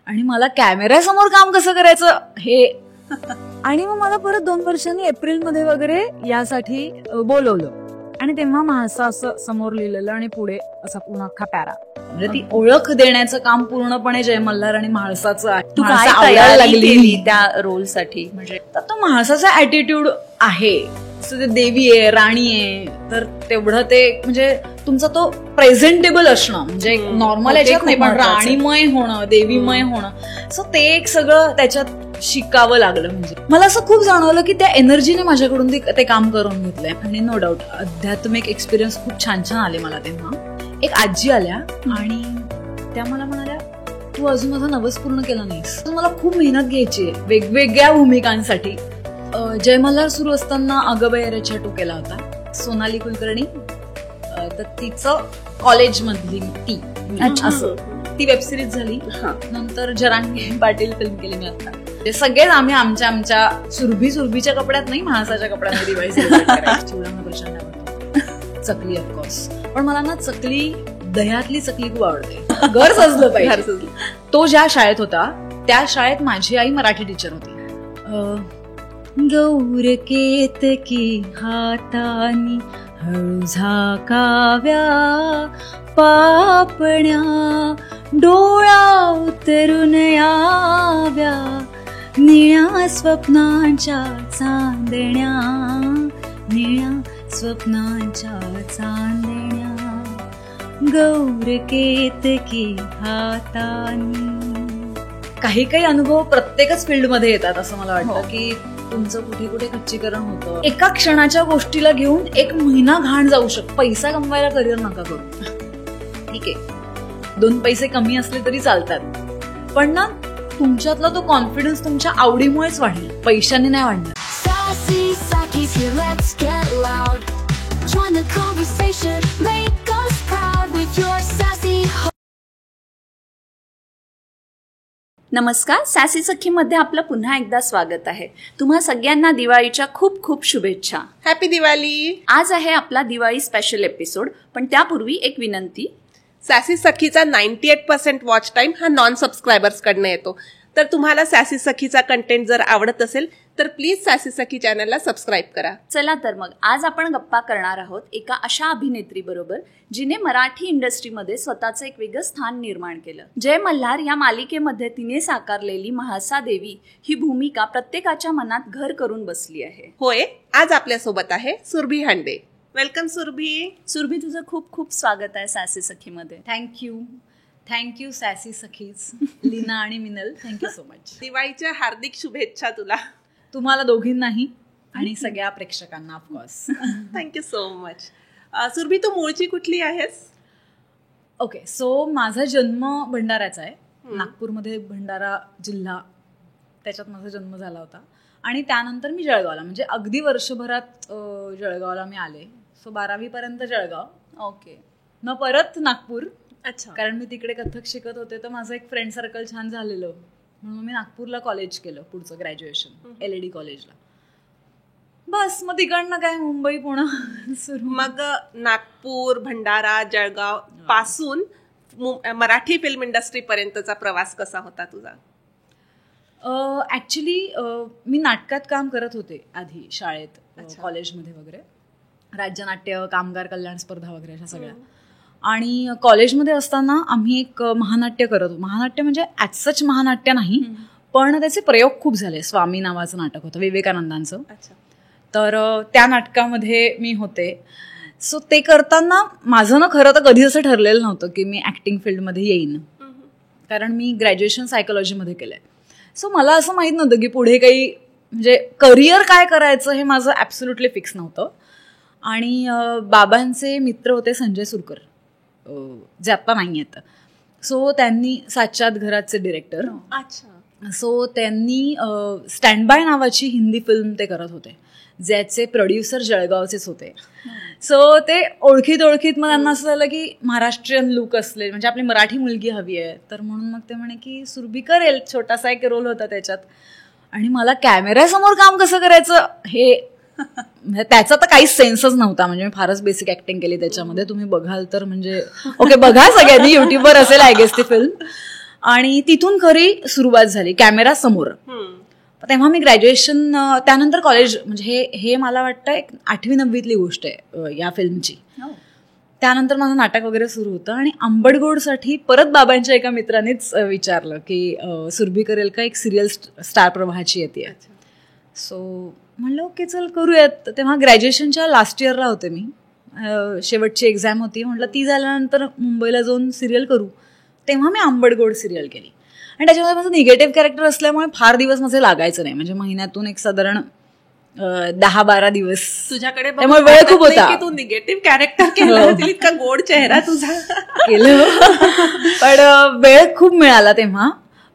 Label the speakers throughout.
Speaker 1: आणि मला कॅमेऱ्यासमोर काम कसं करायचं हे आणि मग मला परत 2 वर्षांनी एप्रिलमध्ये वगैरे यासाठी बोलवलं आणि तेव्हा म्हाळसा असं समोर लिहिलेलं आणि पुढे असा पुन्हा अख्खा पॅरा. म्हणजे ती ओळख देण्याचं काम पूर्णपणे जय मल्हार आणि म्हाळसाचं आहे.
Speaker 2: तू काय तयारी लागली त्या रोलसाठी?
Speaker 1: म्हणजे तो म्हाळसाचा ऍटिट्यूड आहे, ते देवी आहे, राणी आहे, तर तेवढं ते म्हणजे तुमचा तो प्रेझेंटेबल असणं म्हणजे नॉर्मल याच्यात नाही, पण राणीमय होणं, देवीमय होणं, सो ते एक सगळं त्याच्यात शिकावं लागलं. म्हणजे मला असं खूप जाणवलं की त्या एनर्जीने माझ्याकडून ते काम करून घेतलंय. आणि नो डाऊट आध्यात्मिक एक्सपिरियन्स खूप छान छान आले मला. तेव्हा एक आजी आल्या आणि त्या मला म्हणाल्या, तू अजून माझा नवस पूर्ण केला नाहीस, मला खूप मेहनत घ्यायची आहे वेगवेगळ्या भूमिकांसाठी. जय मल्हार सुरू असताना अगबया छाटू केला होता सोनाली कुलकर्णी, तर तिचं कॉलेजमधली ती असं ती वेबसिरीज झाली. नंतर जरांगे पाटील फिल्म केली मी आता. सगळेच आम्ही आमच्या सुरभीच्या कपड्यात नाही, म्हाळसाच्या कपड्यात दिवाळी चकली ऑफकोर्स. पण मला ना चकली, दह्यातली चकली खूप आवडते. घर सजलं पाहिजे. तो ज्या शाळेत होता त्या शाळेत माझी आई मराठी टीचर होती. गौर केतकी हातानी हळू झाकाव्या पापण्या, डोळा उतरून याव्या निळ्या स्वप्नांच्या चांदण्या, निळ्या स्वप्नांच्या चांदण्या, गौर केतकी हातानी. काही अनुभव प्रत्येकच फील्डमध्ये येतात असं मला वाटतं की तुमचं कुठे कुठे खच्चीकरण होतं. एका क्षणाच्या गोष्टीला घेऊन 1 महिना घाण जाऊ शकतो. पैसा कमवायला करिअर नका करू. ठीक आहे, 2 पैसे कमी असले तरी चालतात, पण ना तुमच्यातला तो कॉन्फिडन्स तुमच्या आवडीमुळेच वाढेल, पैशाने नाही वाढणार.
Speaker 2: नमस्कार, सॅसी सखीमध्ये आपलं पुन्हा एकदा स्वागत आहे. तुम्हा सगळ्यांना दिवाळीच्या खूप खूप शुभेच्छा.
Speaker 3: हॅपी दिवाळी.
Speaker 2: आज आहे आपला दिवाळी स्पेशल एपिसोड, पण त्यापूर्वी एक विनंती.
Speaker 3: सॅसी सखीचा 98% वॉच टाइम हा नॉन सबस्क्रायबर्स कडनं येतो, तर तुम्हाला सॅसी सखीचा कंटेंट जर आवडत असेल तर प्लीज सॅसी सखी चॅनलला सबस्क्राईब करा.
Speaker 2: चला तर मग आज आपण गप्पा करणार आहोत एका अशा अभिनेत्री बरोबर जिने मराठी इंडस्ट्रीमध्ये स्वतःचं एक वेगळं स्थान निर्माण केलं. जय मल्हार या मालिकेमध्ये तिने साकारलेली म्हाळसा देवी ही भूमिका प्रत्येकाच्या मनात घर करून बसली आहे.
Speaker 3: होय, आज आपल्यासोबत आहे सुरभी हांडे. वेलकम सुरभी.
Speaker 2: सुरभी, तुझं खूप खूप स्वागत आहे सॅसी सखीमध्ये.
Speaker 1: थँक्यू सॅसी सखीज, लीना आणि मिनल, थँक्यू सो मच.
Speaker 3: दिवाळीच्या हार्दिक शुभेच्छा तुला,
Speaker 1: तुम्हाला दोघींनाही आणि सगळ्या प्रेक्षकांना of course.
Speaker 3: Thank you so much. Surabhi, तू मूळची कुठली आहेस?
Speaker 1: ओके, सो माझा जन्म भंडाऱ्याचा आहे. नागपूरमध्ये भंडारा जिल्हा, त्याच्यात माझा जन्म झाला होता. आणि त्यानंतर मी जळगावला, म्हणजे अगदी वर्षभरात जळगावला मी आले. सो 12वी पर्यंत जळगाव.
Speaker 2: ओके.
Speaker 1: मग परत नागपूर.
Speaker 3: अच्छा.
Speaker 1: कारण मी तिकडे कथक शिकत होते, तर माझं एक फ्रेंड सर्कल छान झालेलं, म्हणून मी नागपूरला कॉलेज केलं पुढचं ग्रॅज्युएशन LAD कॉलेजला. बस मग तिकडनं काय मुंबई पुणे सुरू.
Speaker 3: मग नागपूर, भंडारा, जळगाव पासून मराठी फिल्म इंडस्ट्री पर्यंतचा प्रवास कसा होता तुझा?
Speaker 1: ऍक्च्युली मी नाटकात काम करत होते आधी शाळेत, कॉलेजमध्ये वगैरे, राज्यनाट्य, कामगार कल्याण स्पर्धा वगैरे अशा सगळ्या. आणि कॉलेजमध्ये असताना आम्ही एक महानाट्य करत होतो. महानाट्य म्हणजे ॲज सच महानाट्य नाही, पण त्याचे प्रयोग खूप झाले. स्वामी नावाचं नाटक होतं विवेकानंदांचं. तर त्या नाटकामध्ये मी होते. सो ते करताना माझं ना खरं तर कधीच असं ठरलेलं नव्हतं की मी ॲक्टिंग फील्डमध्ये येईन, कारण मी ग्रॅज्युएशन सायकोलॉजीमध्ये केलंय. सो मला असं माहीत नव्हतं की पुढे काही म्हणजे करिअर काय करायचं हे माझं ॲब्सोल्युटली फिक्स नव्हतं. आणि बाबांचे मित्र होते संजय सुरकर, जे आत्ता नाही आहेत. सो त्यांनी सातच्यात घराचे डिरेक्टर.
Speaker 3: अच्छा.
Speaker 1: सो त्यांनी स्टँड बाय नावाची हिंदी फिल्म ते करत होते, ज्याचे प्रोड्युसर जळगावचेच होते. सो ते ओळखीत मग त्यांना असं झालं की महाराष्ट्रीयन लुक असले, म्हणजे आपली मराठी मुलगी हवी आहे, तर म्हणून मग ते म्हणे की सुरभी करेल. छोटासा एक रोल होता त्याच्यात. आणि मला कॅमेऱ्यासमोर काम कसं करायचं हे त्याचा तर काहीच सेन्सच नव्हता. म्हणजे मी फारच बेसिक ऍक्टिंग केली त्याच्यामध्ये. तुम्ही बघाल तर म्हणजे ओके, बघा सगळ्यांनी, युट्यूबवर असेल आय गेस ती फिल्म. आणि तिथून खरी सुरुवात झाली कॅमेरा समोर. तेव्हा मी ग्रॅज्युएशन, त्यानंतर कॉलेज, म्हणजे हे मला वाटतं एक 8वी-9वीतली गोष्ट आहे या फिल्मची. त्यानंतर माझं नाटक वगैरे सुरू होतं आणि आंबडगोडसाठी परत बाबांच्या एका मित्रानेच विचारलं की सुरभी करेल का, एक सिरियल स्टार प्रवाहाची येते. सो म्हणलं ओके चल करूयात. तेव्हा ग्रॅज्युएशनच्या लास्ट इयरला होते मी, शेवटची एक्झाम होती. म्हटलं ती झाल्यानंतर मुंबईला जाऊन सिरियल करू. तेव्हा मी आंबडगोड सिरियल केली आणि त्याच्यामध्ये माझं निगेटिव्ह कॅरेक्टर असल्यामुळे फार दिवस माझे लागायचं नाही, म्हणजे महिन्यातून एक साधारण 10-12 दिवस
Speaker 3: तुझ्याकडे.
Speaker 1: त्यामुळे वेळ खूप होता.
Speaker 3: तू निगेटिव्ह कॅरेक्टर केलं, इतका गोड चेहरा तुझा
Speaker 1: केलं, पण वेळ खूप मिळाला तेव्हा.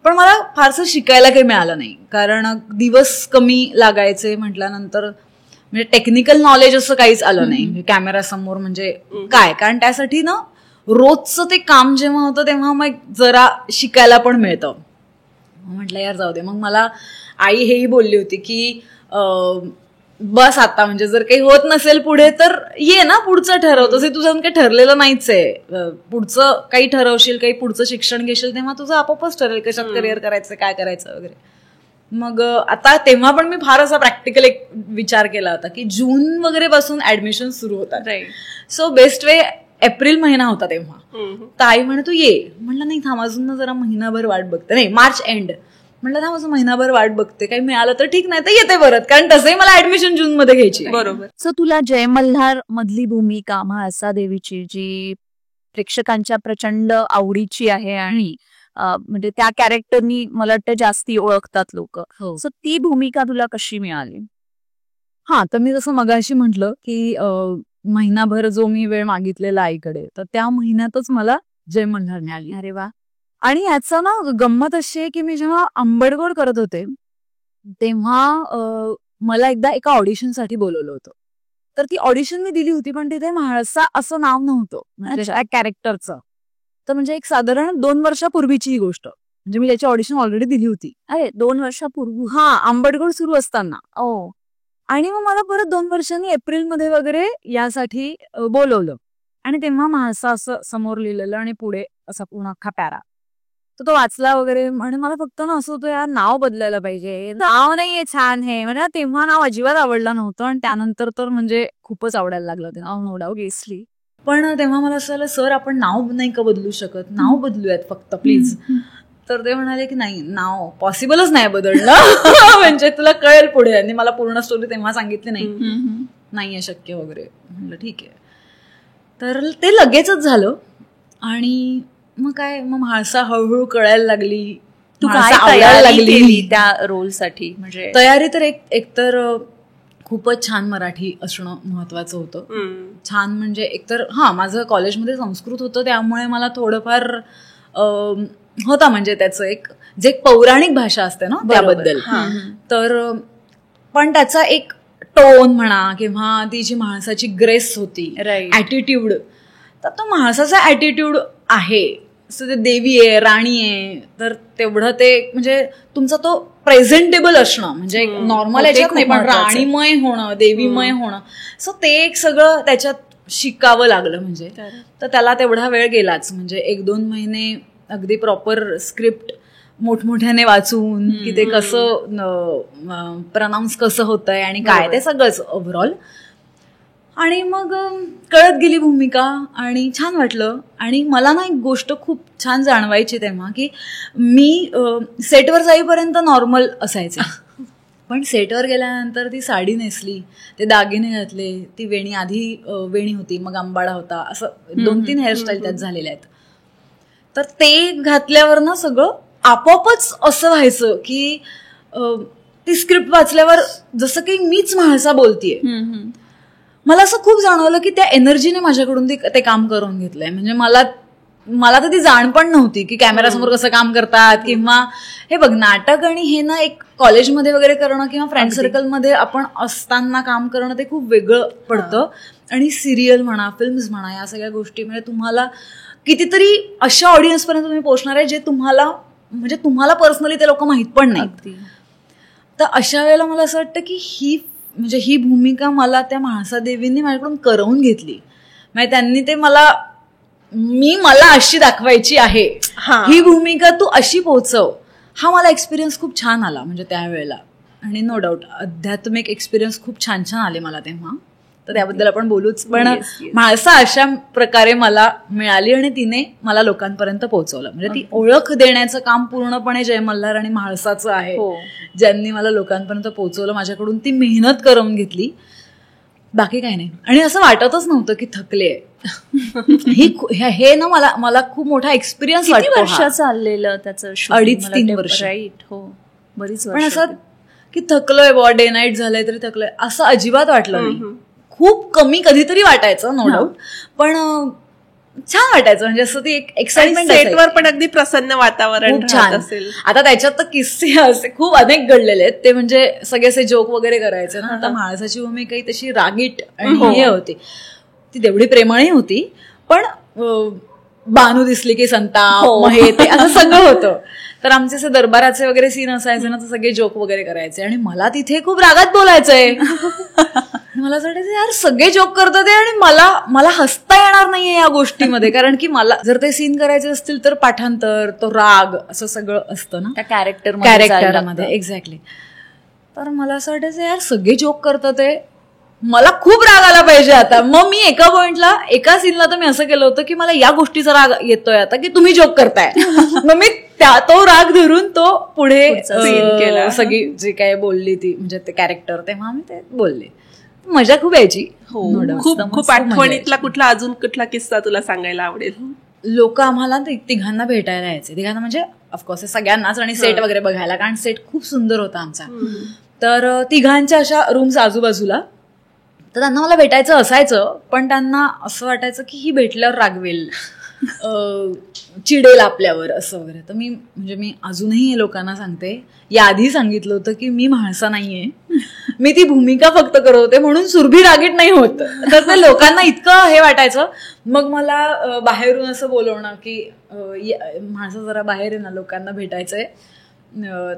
Speaker 1: पण मला फारसं शिकायला काही मिळालं नाही, कारण दिवस कमी लागायचे म्हटल्यानंतर म्हणजे टेक्निकल नॉलेज असं काहीच आलं नाही कॅमेरा समोर. म्हणजे काय, कारण त्यासाठी ना रोजचं ते काम जेव्हा होतं तेव्हा मग जरा शिकायला पण मिळतं. म्हटलं यार जाऊ दे. मग मला आई हेही बोलली होती की बस आता, म्हणजे जर काही होत नसेल पुढे तर ये ना, पुढचं ठरव. तसे तुझं काही ठरलेलं नाहीच आहे. पुढचं काही ठरवशील, काही पुढचं शिक्षण घेशील तेव्हा तुझं आपोआपच ठरेल कशात करिअर करायचं, काय करायचं वगैरे. मग आता तेव्हा पण मी फार असा प्रॅक्टिकल एक विचार केला होता की जून वगैरे पासून ऍडमिशन सुरू होतात. सो बेस्ट वे एप्रिल महिना होता तेव्हा. तर आई म्हणे तू ये. म्हटलं नाही थांब, अजून जरा महिनाभर वाट बघते. नाही, मार्च एंड. म्हटलं थांब, अजून महिनाभर वाट बघते, काही मिळालं तर ठीक, नाही तर येते परत, कारण तसंही मला ऍडमिशन जून मध्ये घ्यायची.
Speaker 3: बरोबर.
Speaker 2: सो तुला जय मल्हार मधली भूमिका म्हाळसा देवीची, जी प्रेक्षकांच्या प्रचंड आवडीची आहे आणि म्हणजे त्या कॅरेक्टरनी मला वाटतं जास्ती ओळखतात लोक, सो ती भूमिका तुला कशी मिळाली?
Speaker 1: हा, तर मी जसं मगाशी म्हटलं की महिनाभर जो मी वेळ मागितलेला आईकडे, तर त्या महिन्यातच मला जय मल्हार मिळाली.
Speaker 2: अरे वा.
Speaker 1: आणि याचा ना गंमत अशी आहे की मी जेव्हा आंबडगोड करत होते तेव्हा मला एकदा एका ऑडिशनसाठी बोलवलं होतं. तर ती ऑडिशन मी दिली होती, पण तिथे म्हाळसा असं नाव नव्हतं त्या कॅरेक्टरचं. तर म्हणजे एक साधारण 2 वर्षापूर्वीची ही गोष्ट, म्हणजे मी त्याची ऑडिशन ऑलरेडी दिली होती.
Speaker 2: अरे 2 वर्षापूर्वी?
Speaker 1: हा, आंबडगोड सुरू असताना. आणि मग मला परत 2 वर्षांनी एप्रिलमध्ये वगैरे यासाठी बोलवलं आणि तेव्हा म्हाळसा असं समोर लिहिलेलं आणि पुढे असा पूर्ण अख्खा पॅरा. तर तो वाचला वगैरे आणि मला फक्त ना असं होतं यार नाव बदलायला पाहिजे, नाव नाहीये छान हे. म्हणजे तेव्हा नाव अजिबात आवडलं नव्हतं आणि त्यानंतर तर म्हणजे खूपच आवडायला लागलं ते नाव, नो डाऊट गेसली. पण तेव्हा मला असं झालं सर आपण नाव नाही का बदलू शकत, नाव बदलूयात फक्त प्लीज. तर ते म्हणाले की नाही, नाव पॉसिबलच नाही बदलणं म्हणजे तुला कळेल पुढे. आणि मला पूर्ण स्टोरी तेव्हा सांगितली नाहीये शक्य वगैरे. म्हटलं ठीक आहे. तर ते लगेचच झालं आणि मग काय, मग म्हाळसा हळूहळू कळायला लागली.
Speaker 2: तू काय तयारी केली त्या रोलसाठी? म्हणजे
Speaker 1: तयारी तर एकतर खूपच छान मराठी असणं महत्वाचं होतं. छान म्हणजे एकतर माझं कॉलेजमध्ये संस्कृत होतं, त्यामुळे मला थोडंफार होता म्हणजे त्याचं एक जे पौराणिक भाषा असते ना त्याबद्दल. तर पण त्याचा एक टोन म्हणा किंवा ती जी म्हाळसाची ग्रेस होती, ऍटिट्यूड, तर तो म्हाळसाचा ऍटिट्यूड आहे. ते देवी आहे, राणी आहे, तर तेवढं ते म्हणजे तुमचा तो प्रेझेंटेबल असणं, म्हणजे नॉर्मल याच्यात नाही पण राणीमय होणं, देवीमय होणं. सो ते एक सगळं त्याच्यात शिकावं लागलं. म्हणजे तर त्याला तेवढा वेळ गेलाच. म्हणजे 1-2 महिने अगदी प्रॉपर स्क्रिप्ट मोठमोठ्याने वाचून की ते कसं प्रनाऊन्स कसं होतंय आणि काय ते सगळंच ओव्हरऑल. आणि मग कळत गेली भूमिका आणि छान वाटलं. आणि मला ना एक गोष्ट खूप छान जाणवायची तेव्हा की मी सेटवर जाईपर्यंत नॉर्मल असायचे, पण सेटवर गेल्यानंतर ती साडी नेसली, ते दागिने घातले, ती वेणी, आधी वेणी होती मग आंबाडा होता, असं 2-3 हेअरस्टाईल त्यात झालेल्या आहेत. तर ते घातल्यावर ना सगळं आपोआपच असं व्हायचं की ती स्क्रिप्ट वाचल्यावर जसं काही मीच म्हाळसा बोलतीये. मला असं खूप जाणवलं की त्या एनर्जीने माझ्याकडून ते काम करून घेतलंय. म्हणजे मला तर ती जाण पण नव्हती की कॅमेरासमोर कसं काम करतात. किंवा हे बघ, नाटक आणि हे ना एक कॉलेजमध्ये वगैरे करणं किंवा फ्रेंड सर्कलमध्ये आपण असताना काम करणं ते खूप वेगळं पडतं. आणि सिरियल म्हणा, फिल्म्स म्हणा, या सगळ्या गोष्टी म्हणजे तुम्हाला कितीतरी अशा ऑडियन्सपर्यंत तुम्ही पोहोचणार आहे जे तुम्हाला पर्सनली ते लोक माहीत पण नाही. तर अशा वेळेला मला असं वाटतं की ही भूमिका मला त्या म्हाळसा देवींनी माझ्याकडून करवून घेतली. म्हणजे त्यांनी ते मला मी मला अशी दाखवायची आहे, ही भूमिका तू अशी पोहोचव, हा मला एक्सपिरियन्स खूप छान आला म्हणजे त्यावेळेला. आणि नो डाऊट आध्यात्मिक एक्सपिरियन्स खूप छान छान आले मला तेव्हा, तर त्याबद्दल आपण बोलूच. पण म्हाळसा अशा प्रकारे मला मिळाली आणि तिने मला लोकांपर्यंत पोहोचवलं. म्हणजे ती ओळख देण्याचं काम पूर्णपणे जय मल्हार आणि म्हाळसाचं आहे, ज्यांनी मला लोकांपर्यंत पोहोचवलं. माझ्याकडून ती मेहनत करून घेतली, बाकी काही नाही. आणि असं वाटतच नव्हतं की थकले. हे ना मला खूप मोठा एक्सपिरियन्स वाटतो.
Speaker 2: वर्ष चाललेलं त्याचं
Speaker 1: 2.5-3 वर्ष.
Speaker 2: राईट. हो, बरीच.
Speaker 1: पण असं की थकलोय बॉ, डे नाईट झालंय तरी थकलोय असं अजिबात वाटलं नाही. खूप कमी कधीतरी वाटायचं नो डाऊट, पण छान वाटायचं. म्हणजे असं ती एक एक्साइटमेंट.
Speaker 3: सेटवर पण अगदी प्रसन्न वातावरण
Speaker 1: खूप छान असेल. आता त्याच्यात तर किस्से असे खूप अनेक घडलेले आहेत, ते म्हणजे सगळे असे जोक वगैरे करायचे ना. आता म्हाळसाची भूमिका ही तशी रागीट आणि हे होती, ती तेवढी प्रेमळही होती, पण बानू दिसली की संताप, हे ते असं सगळं होतं. तर आमचे असे दरबाराचे वगैरे सीन असायचे ना, तर सगळे जोक वगैरे करायचे आणि मला तिथे खूप रागात बोलायचंय. मला असं वाटायचं यार सगळे जोक करतात आणि मला हसता येणार नाहीये या गोष्टीमध्ये, कारण की मला जर ते सीन करायचे असतील तर पाठांतर, तो राग असं सगळं असतं ना
Speaker 2: त्या कॅरेक्टरमध्ये.
Speaker 1: एक्झॅक्टली. तर मला असं वाटायचं यार सगळे जोक करतात, मला खूप राग आला पाहिजे आता. मग मी एका पॉइंटला एका सीनला तर मी असं केलं होतं की मला या गोष्टीचा राग येतोय आता की तुम्ही जोक करताय. मग मी तो राग धरून तो पुढे सगळी जी काय बोलली ती म्हणजे ते कॅरेक्टर, तेव्हा मी ते बोलले. मजा खूप यायची.
Speaker 3: खूप आठवणीतला अजून कुठला किस्सा तुला सांगायला आवडेल?
Speaker 1: लोक आम्हाला तिघांना भेटायला यायचे. तिघांना म्हणजे ऑफकोर्स सगळ्यांनाच, आणि सेट वगैरे बघायला, कारण सेट खूप सुंदर होता आमचा. तर तिघांच्या अशा रूम्स आजूबाजूला, तर त्यांना मला भेटायचं असायचं, पण त्यांना असं वाटायचं की ही भेटल्यावर रागवेल, चिडेल आपल्यावर असं वगैरे. तर मी अजूनही हे लोकांना सांगते, याआधी सांगितलं होतं की मी म्हाळसा नाहीये, मी ती भूमिका फक्त करत होते, म्हणून सुरभी रागीट नाही होत. तर ते लोकांना इतकं हे वाटायचं. मग मला बाहेरून असं बोलवणं की म्हाळसा जरा बाहेर आहे ना, लोकांना भेटायचंय,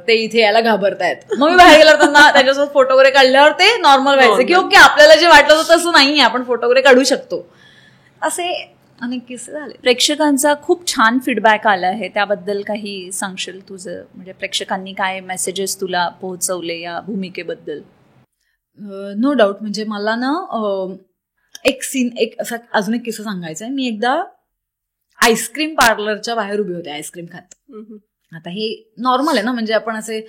Speaker 1: ते इथे यायला घाबरतायत. मग मी बाहेर गेल्यावर त्यांना त्याच्यासोबत फोटो वगैरे काढल्यावर ते नॉर्मल व्हायचं की ओके आपल्याला जे वाटलं होतं तसं नाहीये, आपण फोटो वगैरे काढू शकतो. असे अनेक किस्से झाले.
Speaker 2: प्रेक्षकांचा खूप छान फीडबॅक आला आहे, त्याबद्दल काही सांगशील तुझं? म्हणजे प्रेक्षकांनी काय मेसेजेस तुला पोहोचवले या भूमिकेबद्दल?
Speaker 1: No doubt. म्हणजे मला ना एक असा अजून एक किस्सा सांगायचा आहे. मी एकदा आईस्क्रीम पार्लरच्या बाहेर उभी होते आईस्क्रीम खात. आता हे नॉर्मल आहे ना, म्हणजे आपण असे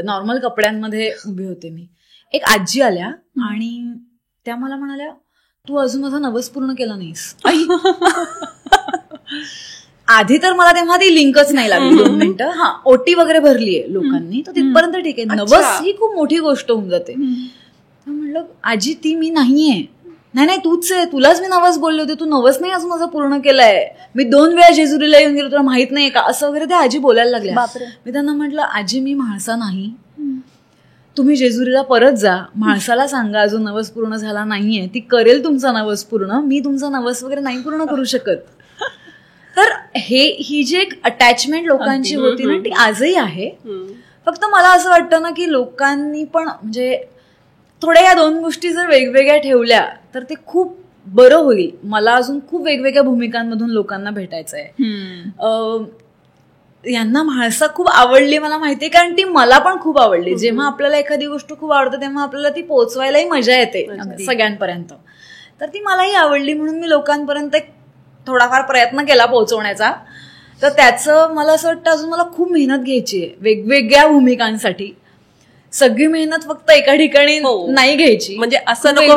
Speaker 1: नॉर्मल कपड्यांमध्ये उभी होते. मी एक आजी आल्या आणि त्या मला म्हणाल्या, तू अजून माझा नवस पूर्ण केला नाहीस. आधी तर मला तेव्हा ती लिंकच नाही लागली. 2 मिनिटं. ओटी वगैरे भरलीये लोकांनी, तर तिथपर्यंत ठीक आहे. नवस ही खूप मोठी गोष्ट होऊन जाते. म्हणलं आजी ती मी नाहीये. नाही तूच आहे, तुलाच मी नवस बोलले होते, तू नवस नाही अजून माझा पूर्ण केलाय, मी 2 वेळा जेजुरीला येऊन गेलो, तुला माहित नाही का, असं वगैरे त्या आजी बोलायला लागल्या. मी त्यांना म्हटलं आजी मी म्हाळसा नाही, तुम्ही जेजुरीला परत जा, म्हाळसाला सांगा अजून नवस पूर्ण झाला नाहीये, ती करेल तुमचा नवस पूर्ण, मी तुमचा नवस वगैरे नाही पूर्ण करू शकत. तर ही जी एक अटॅचमेंट लोकांची होती ना, ती आजही आहे. फक्त मला असं वाटतं ना की लोकांनी पण म्हणजे थोड्या या 2 गोष्टी जर वेगवेगळ्या ठेवल्या तर ते खूप बरं होईल. मला अजून खूप वेगवेगळ्या भूमिकांमधून लोकांना भेटायचं आहे. यांना म्हाळसा खूप आवडली मला माहितीये, कारण ती मला पण खूप आवडली. जेव्हा आपल्याला एखादी गोष्ट खूप आवडते तेव्हा आपल्याला ती पोहोचवायलाही मजा येते सगळ्यांपर्यंत. तर ती मलाही आवडली म्हणून मी लोकांपर्यंत एक थोडाफार प्रयत्न केला पोहोचवण्याचा. तर त्याचं मला असं वाटतं अजून मला खूप मेहनत घ्यायची आहे वेगवेगळ्या भूमिकांसाठी. सगळी मेहनत फक्त एका ठिकाणी नाही घ्यायची.
Speaker 3: म्हणजे असं नको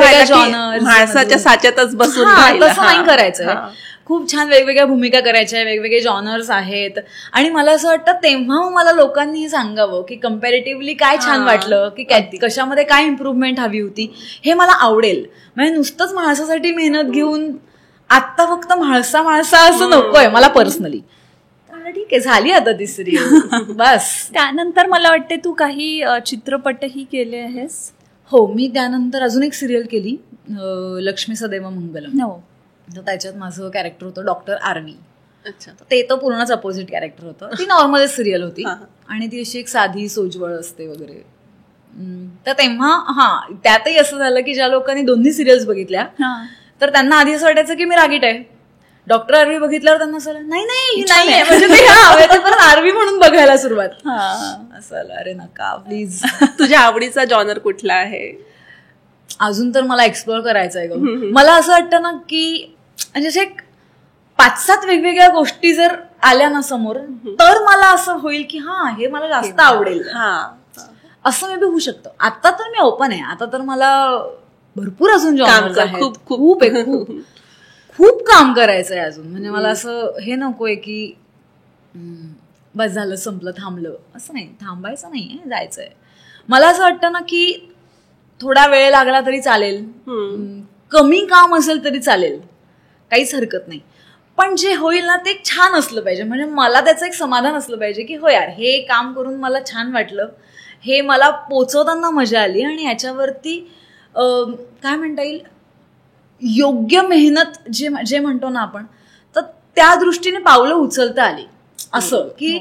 Speaker 3: म्हाळसाच्या साच्यातच बसून
Speaker 1: तसं नाही करायचं. खूप छान वेगवेगळ्या भूमिका करायच्या, वेगवेगळे जॉनर्स आहेत. आणि मला असं वाटतं तेव्हा मला लोकांनी हे सांगावं की कम्पॅरेटिव्हली काय छान वाटलं, की कशामध्ये काय इम्प्रूव्हमेंट हवी होती, हे मला आवडेल. म्हणजे नुसतंच म्हाळसासाठी मेहनत घेऊन आत्ता फक्त म्हाळसा असं नकोय मला पर्सनली. ठीक आहे, झाली आता ती सिरियल बस.
Speaker 2: त्यानंतर मला वाटते तू काही चित्रपटही केले आहेस?
Speaker 1: हो, मी त्यानंतर अजून एक सिरियल केली, लक्ष्मी सदैव मंगलम.
Speaker 2: हो,
Speaker 1: तर त्याच्यात माझं कॅरेक्टर होतं डॉक्टर आरवी. अच्छा. ते तर पूर्णच अपोजिट कॅरेक्टर होतं. ती नॉर्मल सिरियल होती आणि ती अशी एक साधी सोजवळ असते वगैरे. तर तेव्हा त्यातही असं झालं की ज्या लोकांनी दोन्ही सिरियल्स बघितल्या तर त्यांना आधी असं वाटायचं की मी रागीट आहे. डॉक्टर आरवी बघितल्यावर त्यांना असं आलं, नाही नाही नाही म्हणजे ते हवंय ते परत आरवी म्हणून बघायला सुरुवात. असं आलं, अरे नका प्लीज.
Speaker 3: तुझ्या आवडीचा जॉनर कुठला आहे?
Speaker 1: अजून तर मला एक्सप्लोअर करायचं आहे ग. मला असं वाटतं ना की म्हणजे असे 5-7 वेगवेगळ्या गोष्टी जर आल्या ना समोर तर मला असं होईल की हा हे मला जास्त आवडेल, असं मे बी होऊ शकतं. आता तर मी ओपन आहे, आता तर मला भरपूर अजून जॉनर्स आहेत, खूप आहे, खूप काम करायचं आहे अजून. म्हणजे मला असं हे नकोय की बस झालं संपलं थांबलं, असं नाही, थांबायचं नाहीये, जायचंय. मला असं वाटतं ना की थोडा वेळ लागला तरी चालेल, कमी काम असेल तरी चालेल, काहीच हरकत नाही, पण जे होईल ना ते छान असलं पाहिजे. म्हणजे मला त्याचं एक समाधान असलं पाहिजे की हो यार हे काम करून मला छान वाटलं, हे मला पोचवताना मजा आली आणि याच्यावरती काय म्हणता येईल योग्य मेहनत जे म्हणतो ना आपण, तर त्या दृष्टीने पावलं उचलता आली. असं की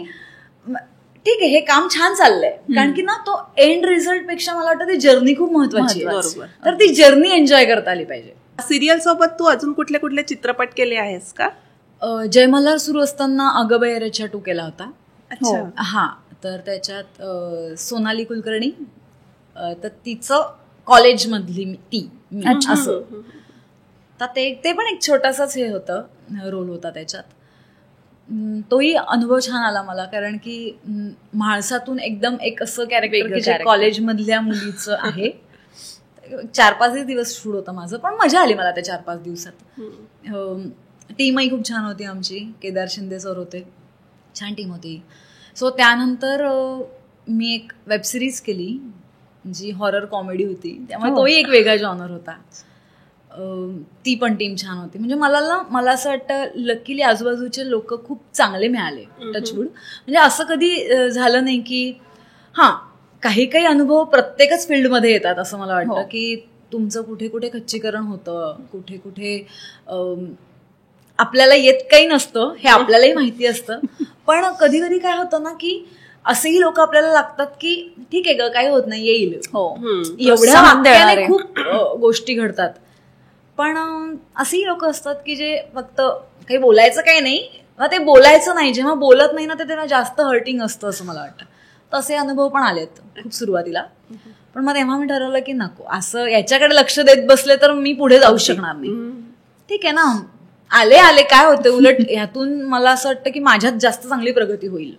Speaker 1: ठीक आहे हे काम छान चाललंय, कारण की ना तो एंड रिझल्ट पेक्षा मला वाटतं ती जर्नी खूप महत्वाची आहे, तर ती जर्नी एन्जॉय करता आली पाहिजे.
Speaker 3: सिरियल सोबत तू अजून कुठले कुठले चित्रपट केले आहेस का?
Speaker 1: जय मल्हार सुरू असताना अगं बाई रेच्या 2 केला होता. हा, तर त्याच्यात सोनाली कुलकर्णी, तर तिचं कॉलेजमधली ती असं, तर ते पण एक छोटासाच हे होतं, रोल होता त्याच्यात. तोही अनुभव छान आला मला, कारण की म्हाळसातून एकदम एक असं कॅरेक्टर की जे कॉलेजमधल्या मुलीचं आहे. 4-5 दिवस शूट होतं माझं, पण मजा आली मला त्या 4-5 दिवसात. टीमही खूप छान होती आमची, केदार शिंदे सर होते, छान टीम होती. सो त्यानंतर मी एक वेबसिरीज केली जी हॉरर कॉमेडी होती, त्यामुळे तोही एक वेगळा जॉनर होता. ती पण टीम छान होती. म्हणजे मला असं वाटतं लकीली आजूबाजूचे लोक खूप चांगले मिळाले, टचवूड. म्हणजे असं कधी झालं नाही की हां काही अनुभव प्रत्येकच फील्डमध्ये येतात असं मला वाटतं की तुमचं कुठे कुठे खच्चीकरण होतं, कुठे कुठे आपल्याला येत काही नसतं, हे आपल्यालाही माहिती असतं. पण कधी कधी काय होतं ना की असेही लोक आपल्याला लागतात की ठीक आहे ग काही होत नाही, येईल, एवढ्या वाक्याने खूप गोष्टी घडतात. पण असेही लोक असतात की जे फक्त काही बोलायचं काही नाही, ते बोलायचं नाही, जेव्हा बोलत नाही ना ते तेव्हा जास्त हर्टिंग असतं असं मला वाटतं. तसे अनुभव पण आलेत खूप सुरुवातीला, पण मग तेव्हा मी ठरवलं की नको, असं याच्याकडे लक्ष देत बसले तर मी पुढे जाऊ शकणार नाही. ठीक आहे ना, आले काय होते, उलट ह्यातून मला असं वाटतं की माझ्यात जास्त चांगली प्रगती होईल.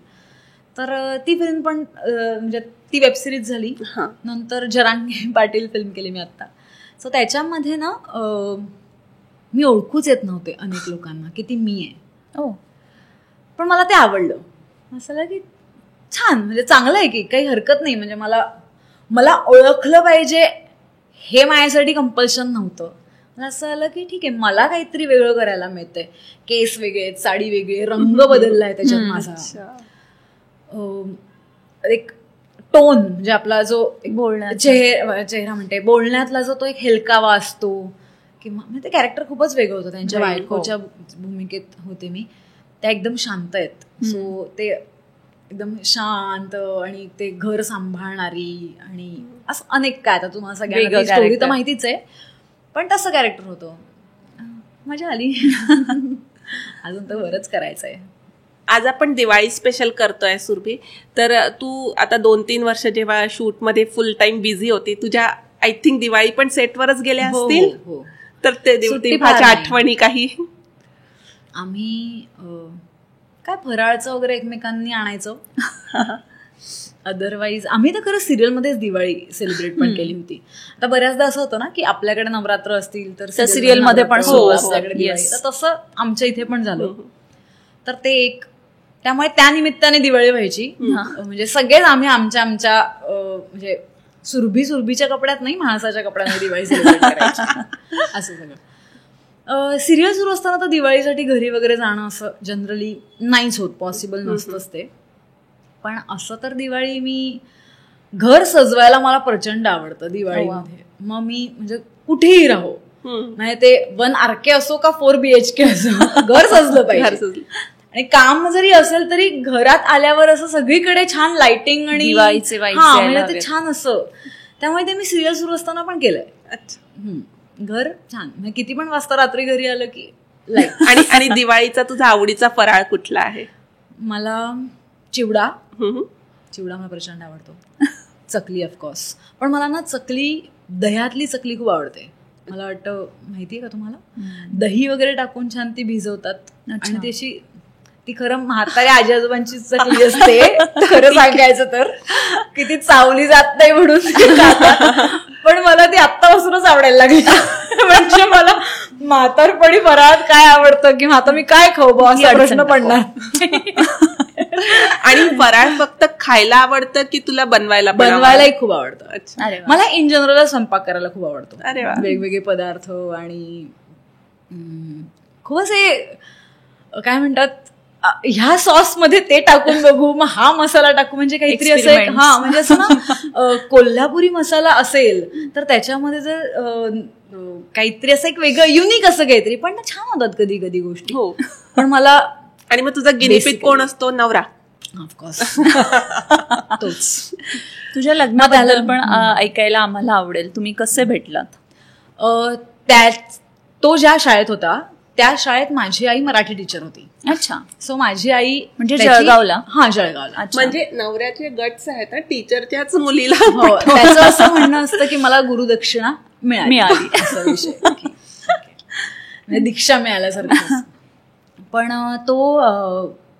Speaker 1: तर ती फिल्म पण म्हणजे ती वेबसिरीज झाली. नंतर जरांगे पाटील फिल्म केली मी आत्ता. सो त्याच्यामध्ये ना मी ओळखूच येत नव्हते अनेक लोकांना की ती मी आहे, पण मला ते आवडलं. असं की छान, म्हणजे चांगलं आहे की काही हरकत नाही. म्हणजे मला ओळखलं पाहिजे हे माझ्यासाठी कंपल्शन नव्हतं. मला असं आलं की ठीक आहे मला काहीतरी वेगळं करायला मिळतंय, केस वेगळे, साडी वेगळे, रंग बदललाय त्याच्यात माझा, एक टोन म्हणजे आपला जो चेहरा म्हणते बोलण्यातला जो तो एक हेलकावा असतो, किंवा म्हणजे ते कॅरेक्टर खूपच वेगळं होतं. त्यांच्या बायकोच्या भूमिकेत होते मी, त्या एकदम शांत आहेत. सो ते एकदम शांत आणि ते घर सांभाळणारी आणि असं अनेक काय, आता तुम्हाला सगळ्यांना स्टोरी तर माहितीच आहे, पण तसं कॅरेक्टर होतं. मजा आली. अजून तर बरंच करायचं आहे.
Speaker 3: आज आपण दिवाळी स्पेशल करतोय सुरभी, तर तू आता 2-3 वर्ष जेव्हा शूटमध्ये फुल टाइम बिझी होती, तुझ्या आय थिंक दिवाळी पण सेटवरच गेल्या असतील. तर ते तेव्हाच्या आठवणी काही?
Speaker 1: आम्ही काय फराळचं वगैरे एकमेकांनी आणायचो. अदरवाईज आम्ही तर खरं सिरियलमध्येच दिवाळी सेलिब्रेट पण केली होती. आता बऱ्याचदा असं होतं ना की आपल्याकडे नवरात्र असतील तर सिरियलमध्ये पण आपल्याकडे दिवाळी, तर तसं आमच्या इथे पण झालं. तर ते एक, त्यामुळे त्या निमित्ताने दिवाळी व्हायची. म्हणजे सगळेच आम्ही आमच्या म्हणजे सुरभीच्या कपड्यात नाही, माणसाच्या कपड्यामध्ये दिवाळी सेलिब्रेट करायची असं सगळं. सिरियल सुरू असताना तर दिवाळीसाठी घरी वगैरे जाणं असं जनरली नाहीच होत, पॉसिबल नसतंच ते. पण असं तर दिवाळी मी घर सजवायला मला प्रचंड आवडतं दिवाळीमध्ये. मग मी म्हणजे कुठेही राहो, नाही ते 1 RK असो का 4 BHK असो, घर सजलं पाहिजे. आणि काम जरी असेल तरी घरात आल्यावर असं सगळीकडे छान लाइटिंग आणि म्हणजे ते छान असं. त्यामुळे ते मी सिरियल सुरू असताना पण केलंय. घर छान, म्हणजे किती पण वाजता रात्री घरी आलं की लाईक.
Speaker 3: आणि दिवाळीचा तुझा आवडीचा फराळ कुठला आहे?
Speaker 1: मला चिवडा मला प्रचंड आवडतो. चकली ऑफकोर्स, पण मला ना चकली, दह्यातली चकली खूप आवडते. मला वाटतं माहितीये का तुम्हाला, दही वगैरे टाकून छान ती भिजवतात आणि त्याची ती खरं म्हाताऱ्या आजी आजोबांची चकली असते. खरं सांगायचं तर किती चावली जात नाही म्हणून पण मला ती आत्तापासूनच आवडायला लागली. म्हणजे मला म्हातारपणी फराळात काय आवडतं की आता मी काय खाऊ बा असा प्रश्न पडणार.
Speaker 3: आणि फराळ फक्त खायला आवडतं की तुला
Speaker 1: बनवायलाही खूप आवडतं.
Speaker 2: अरे वा.
Speaker 1: मला इन जनरल स्वयंपाक करायला खूप आवडतो.
Speaker 3: अरे वा.
Speaker 1: वेगवेगळे पदार्थ आणि खूप असे काय म्हणतात, ह्या सॉस मध्ये ते टाकून बघू, मग हा मसाला टाकू, म्हणजे काहीतरी असं एक, हा म्हणजे असं ना कोल्हापुरी मसाला असेल तर त्याच्यामध्ये जर काहीतरी असं एक वेगळं युनिक असं काहीतरी, पण ना छान होतात कधी कधी गोष्टी.
Speaker 3: हो.
Speaker 1: पण मला
Speaker 3: आणि मग तुझा गिनीपिग कोण असतो? नवरा
Speaker 1: ऑफकोर्स तोच.
Speaker 2: तुझ्या लग्नाबद्दल पण ऐकायला आम्हाला आवडेल. तुम्ही कसे भेटलात?
Speaker 1: तो ज्या शाळेत होता त्या शाळेत माझी आई मराठी टीचर होती.
Speaker 2: अच्छा.
Speaker 1: सो माझी आई
Speaker 2: म्हणजे जळगावला?
Speaker 1: हा, जळगावला.
Speaker 3: म्हणजे नवऱ्याचे गट्स आहेत टीचरच्याच मुलीला.
Speaker 1: हो, त्याचं असं म्हणणं असतं की मला गुरुदक्षिणा मिळाली असा विषय, म्हणजे दीक्षा मिळाल्यासारखं. पण तो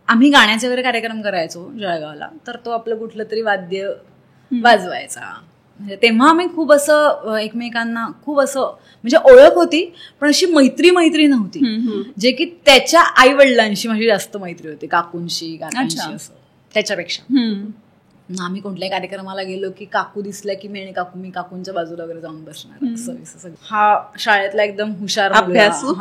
Speaker 1: आम्ही गाण्याचे वगैरे कार्यक्रम करायचो जळगावला, तर तो आपलं कुठलं तरी वाद्य वाजवायचा. म्हणजे तेव्हा आम्ही खूप असं एकमेकांना खूप असं म्हणजे ओळख होती, पण अशी मैत्री नव्हती. जे की त्याच्या आई वडिलांशी माझी जास्त मैत्री होती, काकूंशी असं. त्याच्यापेक्षा आम्ही कुठल्याही कार्यक्रमाला गेलो की काकू दिसल्या की मी काकूंच्या बाजूला वगैरे जाऊन बसणार. हा शाळेतला एकदम हुशार
Speaker 3: अभ्यासू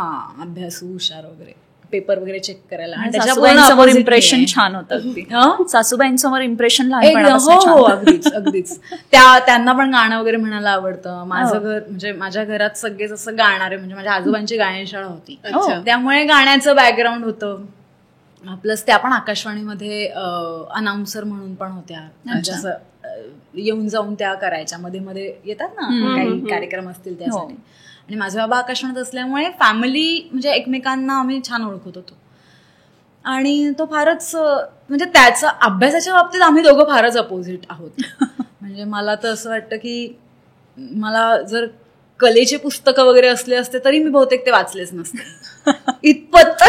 Speaker 1: हुशार वगैरे, पेपर वगैरे चेक करायला.
Speaker 2: सासूबाईंसमोर इम्प्रेशन छान होतं. सासूबाईंसमोर इम्प्रेशन लहानपणापासून.
Speaker 1: हो, अगदीच. त्यांना पण गाणं वगैरे म्हणायला आवडतं. माझं घर म्हणजे माझ्या घरात सगळेच असं गाणारे, म्हणजे माझ्या आजोबांची गायनशाळा होती, त्यामुळे गाण्याचं बॅकग्राऊंड होतं. प्लस त्या पण आकाशवाणीमध्ये अनाउन्सर म्हणून पण होत्या. असं येऊन जाऊन त्या करायच्या, मध्ये येतात ना काही कार्यक्रम असतील त्यासाठी. आणि माझे बाबा आकाशवाणीत असल्यामुळे फॅमिली म्हणजे एकमेकांना आम्ही छान ओळखत होतो. आणि तो फारच म्हणजे त्याचा अभ्यासाच्या बाबतीत आम्ही दोघं फारच अपोजिट आहोत. म्हणजे मला तर असं वाटतं की मला जर कलेचे पुस्तकं वगैरे असले असते तरी मी बहुतेक ते वाचलेच नसते इतपत.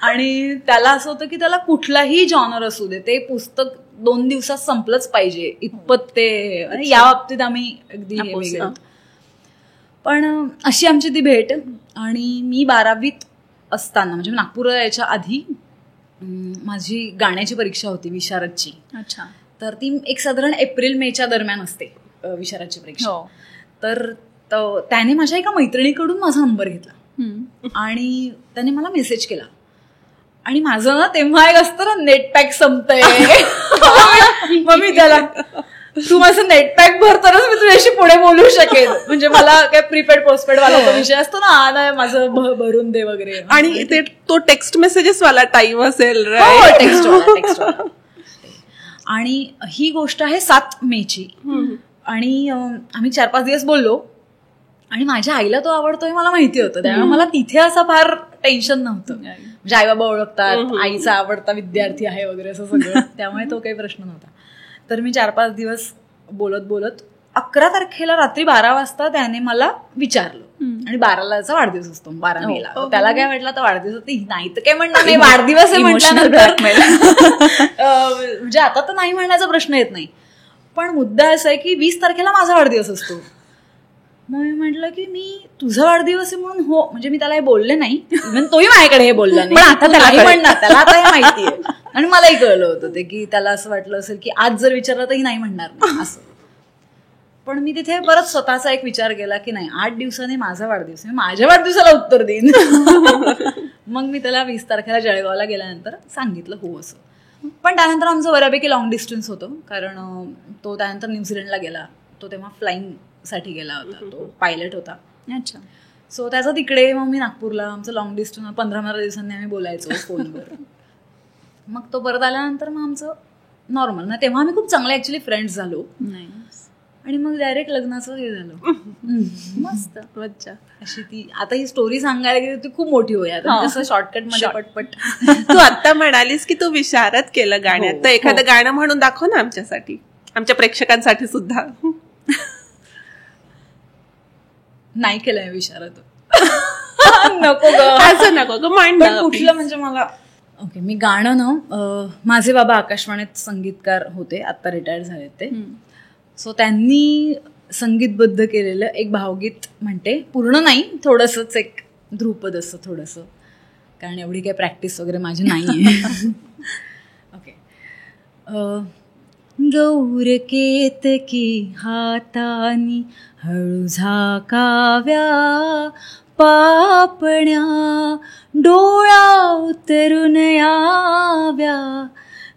Speaker 1: आणि त्याला असं होतं की त्याला कुठलाही जॉनर असू दे, ते पुस्तक 2 दिवसात संपलंच पाहिजे इतपत ते. या बाबतीत आम्ही अगदी वेगळे. पण अशी आमची ती भेट. आणि मी 12वीत असताना म्हणजे नागपूरला यायच्या आधी माझी गाण्याची परीक्षा होती, विशारदची.
Speaker 2: अच्छा.
Speaker 1: तर ती एक साधारण एप्रिल-मेच्या दरम्यान असते विशारदची परीक्षा. तर त्याने माझ्या एका मैत्रिणीकडून माझा नंबर घेतला आणि त्याने मला मेसेज केला. आणि माझं ना तेव्हा एक असतं ना नेट पॅक संपतंय. मग मी त्याला, तू माझं नेट पॅक भरतानाच मी तुझ्याशी पुढे बोलू शकेल, म्हणजे मला काय प्रीपेड पोस्टपेड वाला तो विषय असतो ना, माझं भरून दे वगैरे.
Speaker 3: आणि ते तो टेक्स्ट मेसेजेस वाला टाइम असेल.
Speaker 1: टेक्स्ट. आणि ही गोष्ट आहे 7 मेची. आणि आम्ही 4-5 दिवस बोललो. आणि माझ्या आईला तो आवडतोय मला माहिती होतं, त्यामुळे मला तिथे असं फार टेन्शन नव्हतं. म्हणजे आई बाबा ओळखतात, आईचा आवडता विद्यार्थी आहे वगैरे असं सगळं, त्यामुळे तो काही प्रश्न नव्हता. तर मी 4-5 दिवस बोलत 11 तारखेला रात्री 12 वाजता त्याने मला विचारलं. आणि 12लाचा वाढदिवस असतो, 12 मेला. त्याला काय म्हटलं तर वाढदिवस नाही तर काय म्हणणार नाही, वाढदिवस आहे म्हटल्यानंतर म्हणजे आता तर नाही म्हणण्याचा प्रश्न येत नाही. पण मुद्दा असा आहे की 20 तारखेला माझा वाढदिवस असतो. मग मी म्हटलं की मी तुझा वाढदिवस आहे म्हणून हो, म्हणजे मी त्याला हे बोलले नाही, इव्हन तोही माझ्याकडे हे बोलला नाही.
Speaker 2: आता त्याला
Speaker 1: म्हणणार, त्याला आता हे माहिती आहे. आणि मलाही कळलं होतं ते की त्याला असं वाटलं असेल की आज जर विचारलं तरी नाही म्हणणार नाही असं. पण मी तिथे परत स्वतःचा एक विचार केला की नाही, 8 दिवसांनी माझा वाढदिवस, मी माझ्या वाढदिवसाला उत्तर देईन. मग मी त्याला 20 तारखेला जळगावला गेल्यानंतर सांगितलं हो असं. पण त्यानंतर आमचं बऱ्यापैकी लॉंग डिस्टन्स होतं, कारण तो त्यानंतर न्यूझीलंडला गेला. तो तेव्हा फ्लाईंग साठी गेला होता, तो पायलट होता.
Speaker 2: अच्छा.
Speaker 1: सो त्याचा तिकडे, मग मी नागपूरला. आमचं लॉंग डिस्टन्स 15-15 दिवसांनी आम्ही बोलायचो फोनवर. मग तो परत आल्यानंतर मग आमचं नॉर्मल ना, तेव्हा आम्ही खूप चांगले ऍक्च्युली फ्रेंड्स झालो. आणि मग डायरेक्ट लग्नाचं हे झालं.
Speaker 2: मस्त.
Speaker 3: अच्छा.
Speaker 1: अशी ती आता ही स्टोरी सांगायला गेली ती खूप मोठी होईल. आता कसं शॉर्टकट मध्ये पटपट.
Speaker 3: तू आता म्हणालीस की तू विशारद केलं गाण्यात, तर एखादं गाणं म्हणून दाखव ना आमच्यासाठी, आमच्या प्रेक्षकांसाठी सुद्धा.
Speaker 1: नाही केलंय विशारद. नको ग,
Speaker 3: असं नको ग, मांड
Speaker 1: कुठलं म्हणजे मला. ओके, मी गाणं ना, माझे बाबा आकाशवाणीत संगीतकार होते, आता रिटायर झाले ते. सो त्यांनी संगीतबद्ध केलेलं एक भावगीत म्हणते. पूर्ण नाही, थोडंसंच एक ध्रुपद असं थोडंसं, कारण एवढी काही प्रॅक्टिस वगैरे माझी नाही आहे. ओके. गौर केतकी हातानी हळू झाकाव्या पापण्या, डोळा उतरून याव्या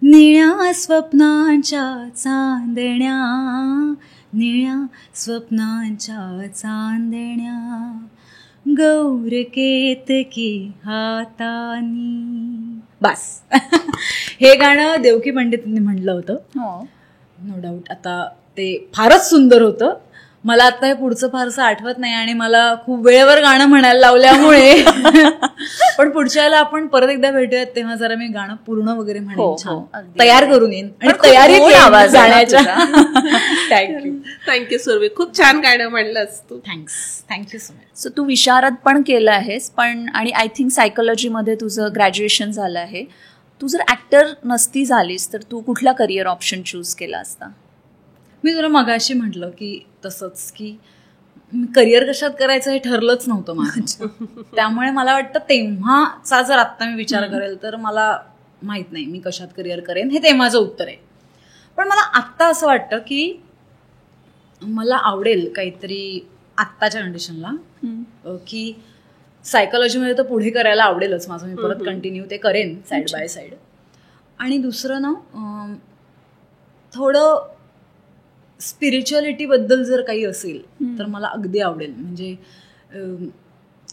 Speaker 1: निळ्या स्वप्नांच्या चांदण्या, निळ्या स्वप्नांच्या चांदण्या, गौर केतकी हातानी. बस. हे गाणं देवकी पंडितांनी म्हटलं होतं. No doubt. आता ते फारच सुंदर होतं. मला आता हे पुढचं फारसं आठवत नाही आणि मला खूप वेळेवर गाणं म्हणायला लावल्यामुळे पण पुढच्या वेळेला आपण परत एकदा भेटूयात तेव्हा जरा मी गाणं पूर्ण वगैरे म्हणेन, तयार करून येईन आणि तयारीत आवाज जाण्याच्या. थँक्यू.
Speaker 3: थँक्यू सुरभी, खूप छान गाणं म्हणलंस तू.
Speaker 1: Thank you so much.
Speaker 2: सो तू विशारद पण केलं आहेस, पण आणि आय थिंक सायकोलॉजीमध्ये तुझं ग्रॅज्युएशन झालं आहे. तू जर ऍक्टर नसती झालीस तर तू कुठला करिअर ऑप्शन चूज केला असता?
Speaker 1: मी तुला मगाशी म्हटलं की तसंच की करिअर कशात करायचं हे ठरलंच नव्हतं माझं. त्यामुळे मला वाटतं तेव्हाचा जर आत्ता मी विचार करेल तर मला माहित नाही मी कशात करिअर करेन, हे ते माझं उत्तर आहे. पण मला आत्ता असं वाटतं की मला आवडेल काहीतरी आत्ताच्या कंडिशनला की सायकोलॉजीमध्ये तर पुढे करायला आवडेलच माझं, मी परत कंटिन्यू ते करेन साईड बाय साईड. आणि दुसरं ना, थोडं स्पिरिच्युअलिटी बद्दल जर काही असेल तर मला अगदी आवडेल. म्हणजे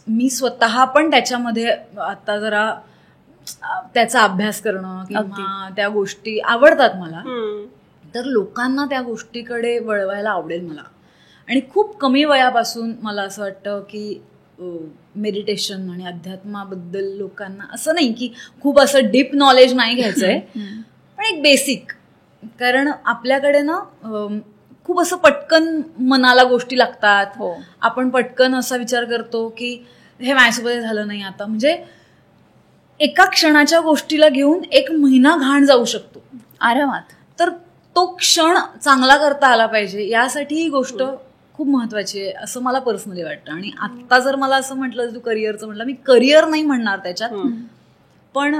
Speaker 1: मी स्वतः पण त्याच्यामध्ये आता जरा त्याचा अभ्यास करणं किंवा त्या गोष्टी आवडतात मला, तर लोकांना त्या गोष्टीकडे वळवायला आवडेल मला. आणि खूप कमी वयापासून मला असं वाटतं की मेडिटेशन आणि अध्यात्माबद्दल लोकांना, असं नाही की खूप असं डीप नॉलेज नाही घ्यायचंय, पण एक बेसिक. कारण आपल्याकडे ना खूप असं पटकन मनाला गोष्टी लागतात. आपण पटकन असा विचार करतो की हे माझ्यासोबत झालं नाही आता, म्हणजे एका क्षणाच्या गोष्टीला घेऊन 1 महिना घाण जाऊ शकतो आरामात. तर तो क्षण चांगला करता आला पाहिजे, यासाठी ही गोष्ट खूप महत्वाची आहे असं मला पर्सनली वाटतं. आणि आत्ता जर मला असं म्हटलं, तू करिअरचं म्हटलं, मी करिअर नाही म्हणणार त्याच्यात, पण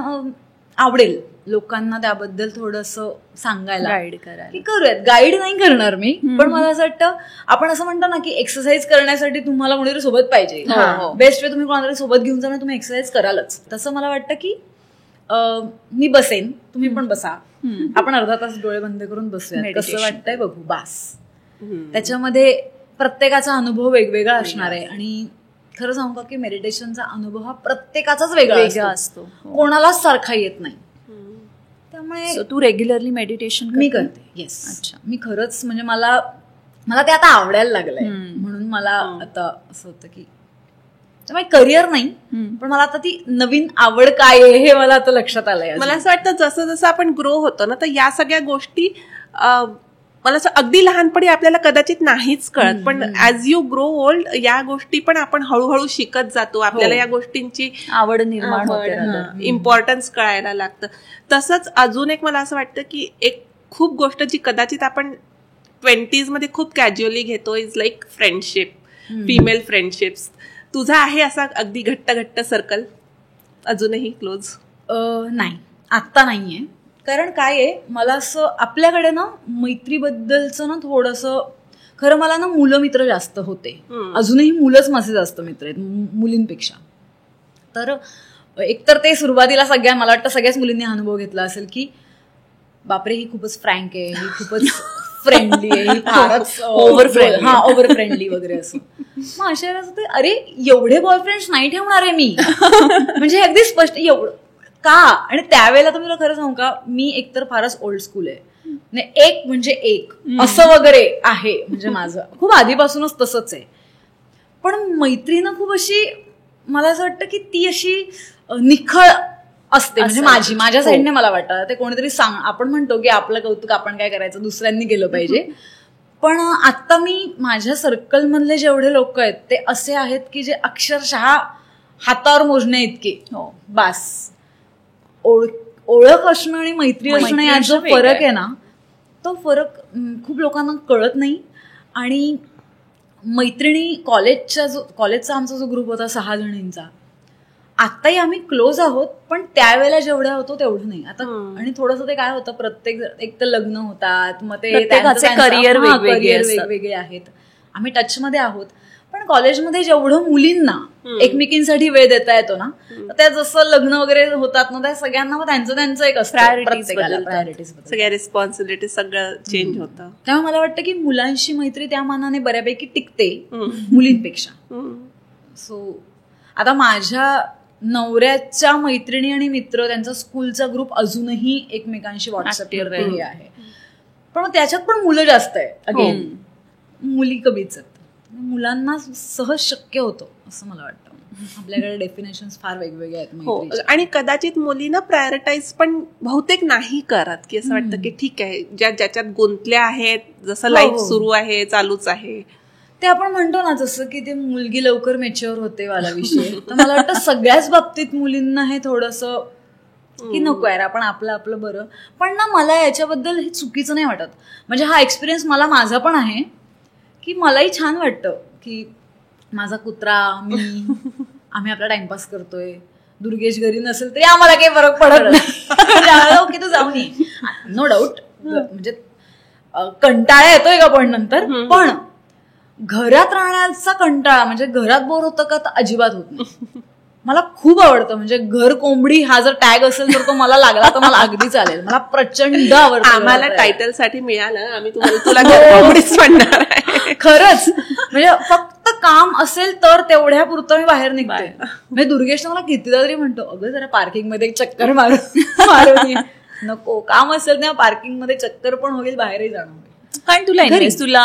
Speaker 1: आवडेल लोकांना त्याबद्दल थोडंसं सांगायला,
Speaker 2: गाईड करायला
Speaker 1: की करूयात. गाईड नाही करणार मी, पण मला असं वाटतं आपण असं म्हणतो ना की एक्सरसाइज करण्यासाठी तुम्हाला कोणीतरी सोबत पाहिजे. बेस्ट वे तुम्ही कोणातरी सोबत घेऊन जाणं, तुम्ही एक्सरसाइज करालच. तसं मला वाटतं की मी बसेन, तुम्ही पण बसा, आपण अर्धा तास डोळे बंद करून बसूया, कसं वाटतंय बघू, बास. त्याच्यामध्ये प्रत्येकाचा अनुभव वेगवेगळा असणार आहे. आणि खरं सांगू का की मेडिटेशनचा अनुभव हा प्रत्येकाचाच वेगळा असतो, कोणालाच सारखा येत नाही. त्यामुळे
Speaker 2: तू रेग्युलरली मेडिटेशन
Speaker 1: मी करते. येस. अच्छा. मी खरंच म्हणजे मला ते आता आवडायला लागलंय, म्हणून मला आता असं होतं की त्यामुळे करिअर नाही, पण मला आता ती नवीन आवड काय आहे हे मला आता लक्षात आलंय.
Speaker 3: मला असं वाटतं जसं जसं आपण ग्रो होतो ना, तर या सगळ्या गोष्टी मला असं अगदी लहानपणी आपल्याला कदाचित नाहीच कळत, पण ऍज यू ग्रो ओल्ड या गोष्टी पण आपण हळूहळू शिकत जातो. आपल्याला या गोष्टींची
Speaker 2: आवड निर्माण होते,
Speaker 3: इम्पॉर्टन्स कळायला लागतं. तसंच अजून एक मला असं वाटतं की एक खूप गोष्ट जी कदाचित आपण 20s मध्ये खूप कॅज्युअली घेतो is like friendship, female friendships. तुझा आहे असा अगदी घट्ट सर्कल अजूनही क्लोज?
Speaker 1: नाही, आत्ता नाहीये. कारण काय आहे, मला असं आपल्याकडे ना मैत्रीबद्दलचं ना थोडंसं, खरं मला ना मुलं मित्र जास्त होते, अजूनही मुलंच माझे जास्त मित्र आहेत मुलींपेक्षा. तर एकतर ते सुरुवातीला मला वाटतं सगळ्याच मुलींनी अनुभव घेतला असेल की बापरे ही खूपच फ्रँक आहे, ही खूपच फ्रेंडली आहे, ही फारच ओव्हर फ्रेंडली वगैरे असं. मग अशा वेळेस होते, अरे एवढे बॉयफ्रेंड्स नाही ठेवणार आहे मी, म्हणजे अगदी स्पष्ट एवढं का. आणि त्यावेळेला तुम्ही खरं सांगू का, मी एकतर फारच ओल्ड स्कूल आहे, एक म्हणजे एक असं वगैरे आहे. म्हणजे माझं खूप आधीपासूनच तसंच आहे. पण मैत्रीनं खूप अशी मला असं वाटतं की ती अशी निखळ असते. म्हणजे माझ्या साईडने मला वाटतं ते कोणीतरी आपण म्हणतो की आपलं कौतुक आपण काय करायचं, दुसऱ्यांनी केलं पाहिजे. पण आता मी माझ्या सर्कलमधले जेवढे लोक आहेत ते असे आहेत की जे अक्षरशः हातावर मोजणे इतके बास. ओळख असणं आणि मैत्री असणं यात जो फरक आहे ना, तो फरक खूप लोकांना कळत नाही. आणि मैत्रिणी कॉलेजचा आमचा जो ग्रुप होता 6 जणींचा, आताही आम्ही क्लोज आहोत, पण त्यावेळेला जेवढ्या होतो तेवढं नाही आता. आणि थोडंसं ते काय होतं, प्रत्येक एक तर लग्न होतात, मग ते
Speaker 2: करिअर
Speaker 1: वेगवेगळे आहेत. आम्ही टचमध्ये आहोत, पण कॉलेजमध्ये जेवढं मुलींना एकमेकींसाठी वेळ देता येतो ना, त्या जसं लग्न वगैरे होतात ना, त्या सगळ्यांना मग त्यांचं एक असतं प्रायोरिटीज,
Speaker 3: सगळ्या रिस्पॉन्सिबिलिटी सगळं चेंज होतं.
Speaker 1: त्यामुळे मला वाटतं की मुलांशी मैत्री त्या मानाने बऱ्यापैकी टिकते मुलींपेक्षा. सो आता माझ्या नवऱ्याच्या मैत्रिणी आणि मित्र, त्यांचा स्कूलचा ग्रुप अजूनही एकमेकांशी व्हॉट्सअपवर हे आहे. पण त्याच्यात पण मुलं जास्त आहे, अगेन मुली कमीच आहेत. मुलांना सहज शक्य होतं असं मला वाटतं. आपल्याकडे डेफिनेशन फार वेगवेगळे आहेत.
Speaker 3: आणि कदाचित मुलींना प्रायोरिटाईज पण बहुतेक नाही करत, की असं वाटतं की ठीक आहे, ज्याच्यात गुंतल्या आहेत, जसं लाईफ सुरू आहे, चालूच आहे.
Speaker 1: ते आपण म्हणतो ना, जसं की ते मुलगी लवकर मॅच्युअर होते वाला विषय, तर मला वाटतं सगळ्याच बाबतीत मुलींना हे थोडंसं की नको यार, आपण आपलं बरं. पण ना, मला याच्याबद्दल हे चुकीचं नाही वाटत. म्हणजे हा एक्सपिरियन्स माझा पण आहे की मलाही छान वाटतं की माझा कुत्रा, आम्ही आपला टाइमपास करतोय. दुर्गेश घरी नसेल तरी आम्हाला काही फरक पडत नाही. ओके, तू जाऊन ये, नो डाऊट. म्हणजे कंटाळा येतोय का पण नंतर, पण घरात राहण्याचा कंटाळा, म्हणजे घरात बोर होतं का, तर अजिबात होत नाही. मला खूप आवडतं. म्हणजे घर कोंबडी हा जर टॅग असेल तर तो मला लागला तर मला अगदी चालेल. मला प्रचंड आवडतं.
Speaker 3: आम्हाला टायटल साठी मिळालं, आम्ही तुला घर कोंबडीच म्हणणार आहे.
Speaker 1: खरंच. म्हणजे फक्त काम असेल तर तेवढ्या पुरतं मी बाहेर निघते. म्हणजे दुर्गेश मला कितीदा तरी म्हणतो, अगं जरा पार्किंग मध्ये एक चक्कर मारून नको, काम असेल तेव्हा पार्किंग मध्ये चक्कर पण होईल, बाहेरही जाणं.
Speaker 2: कारण तुला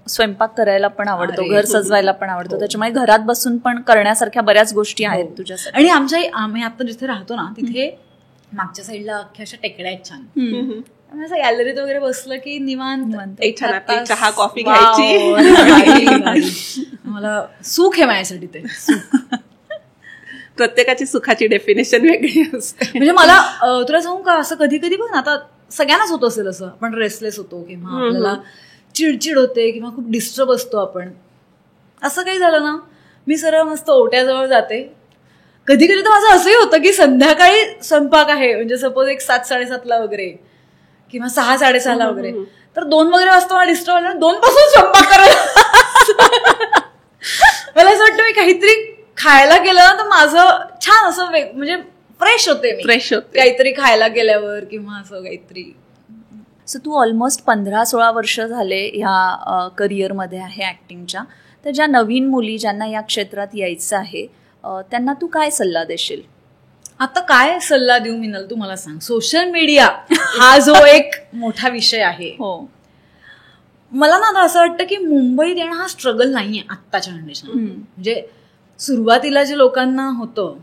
Speaker 2: स्वयंपाक करायला पण आवडतो, घर सजवायला पण आवडतो, त्याच्यामुळे घरात बसून पण करण्यासारख्या बऱ्याच गोष्टी आहेत तुझ्यासाठी.
Speaker 1: आणि आम्ही आता जिथे राहतो ना, तिथे मागच्या साईडला अख्ख्या अशा टेकड्या आहेत छान. असं गॅलरीत वगैरे बसलं की निवांत
Speaker 3: एक चहा कॉफी घ्यायची.
Speaker 1: मला सुख आहे माझ्यासाठी ते.
Speaker 3: प्रत्येकाची सुखाची डेफिनेशन वेगळी असते.
Speaker 1: म्हणजे मला तुला सांगू का, असं कधी कधी बघ ना, आता सगळ्यांनाच होत असेल असं, आपण रेस्टलेस होतो किंवा आपल्याला चिडचिड होते किंवा खूप डिस्टर्ब असतो आपण. असं काही झालं ना, मी सरळ मस्त ओट्याजवळ जाते. कधी कधी तर माझं असंही होतं की संध्याकाळी स्वयंपाक आहे, म्हणजे सपोज एक 7-7:30 वगैरे किंवा 6-6:30 वगैरे, तर 2 वगैरे वाजता मला डिस्टर्ब झालं, 2 पासून स्वयंपाक करायला. मला असं वाटतं मी काहीतरी खायला गेलं ना तर माझं छान असं म्हणजे फ्रेश होते, काहीतरी खायला गेल्यावर किंवा असं काहीतरी.
Speaker 2: सो तू ऑलमोस्ट 15-16 वर्ष झाले ह्या करिअरमध्ये आहे ऍक्टिंगच्या. तर ज्या नवीन मुली ज्यांना या क्षेत्रात यायचं आहे त्यांना तू काय सल्ला देशील?
Speaker 1: आता काय सल्ला देऊ मिनल, तू मला सांग. सोशल मीडिया हा जो एक मोठा विषय आहे, मला ना आता असं वाटतं की मुंबईत येणं हा स्ट्रगल नाहीये आत्ताच्या कंडिशन. म्हणजे सुरुवातीला जे लोकांना होतं,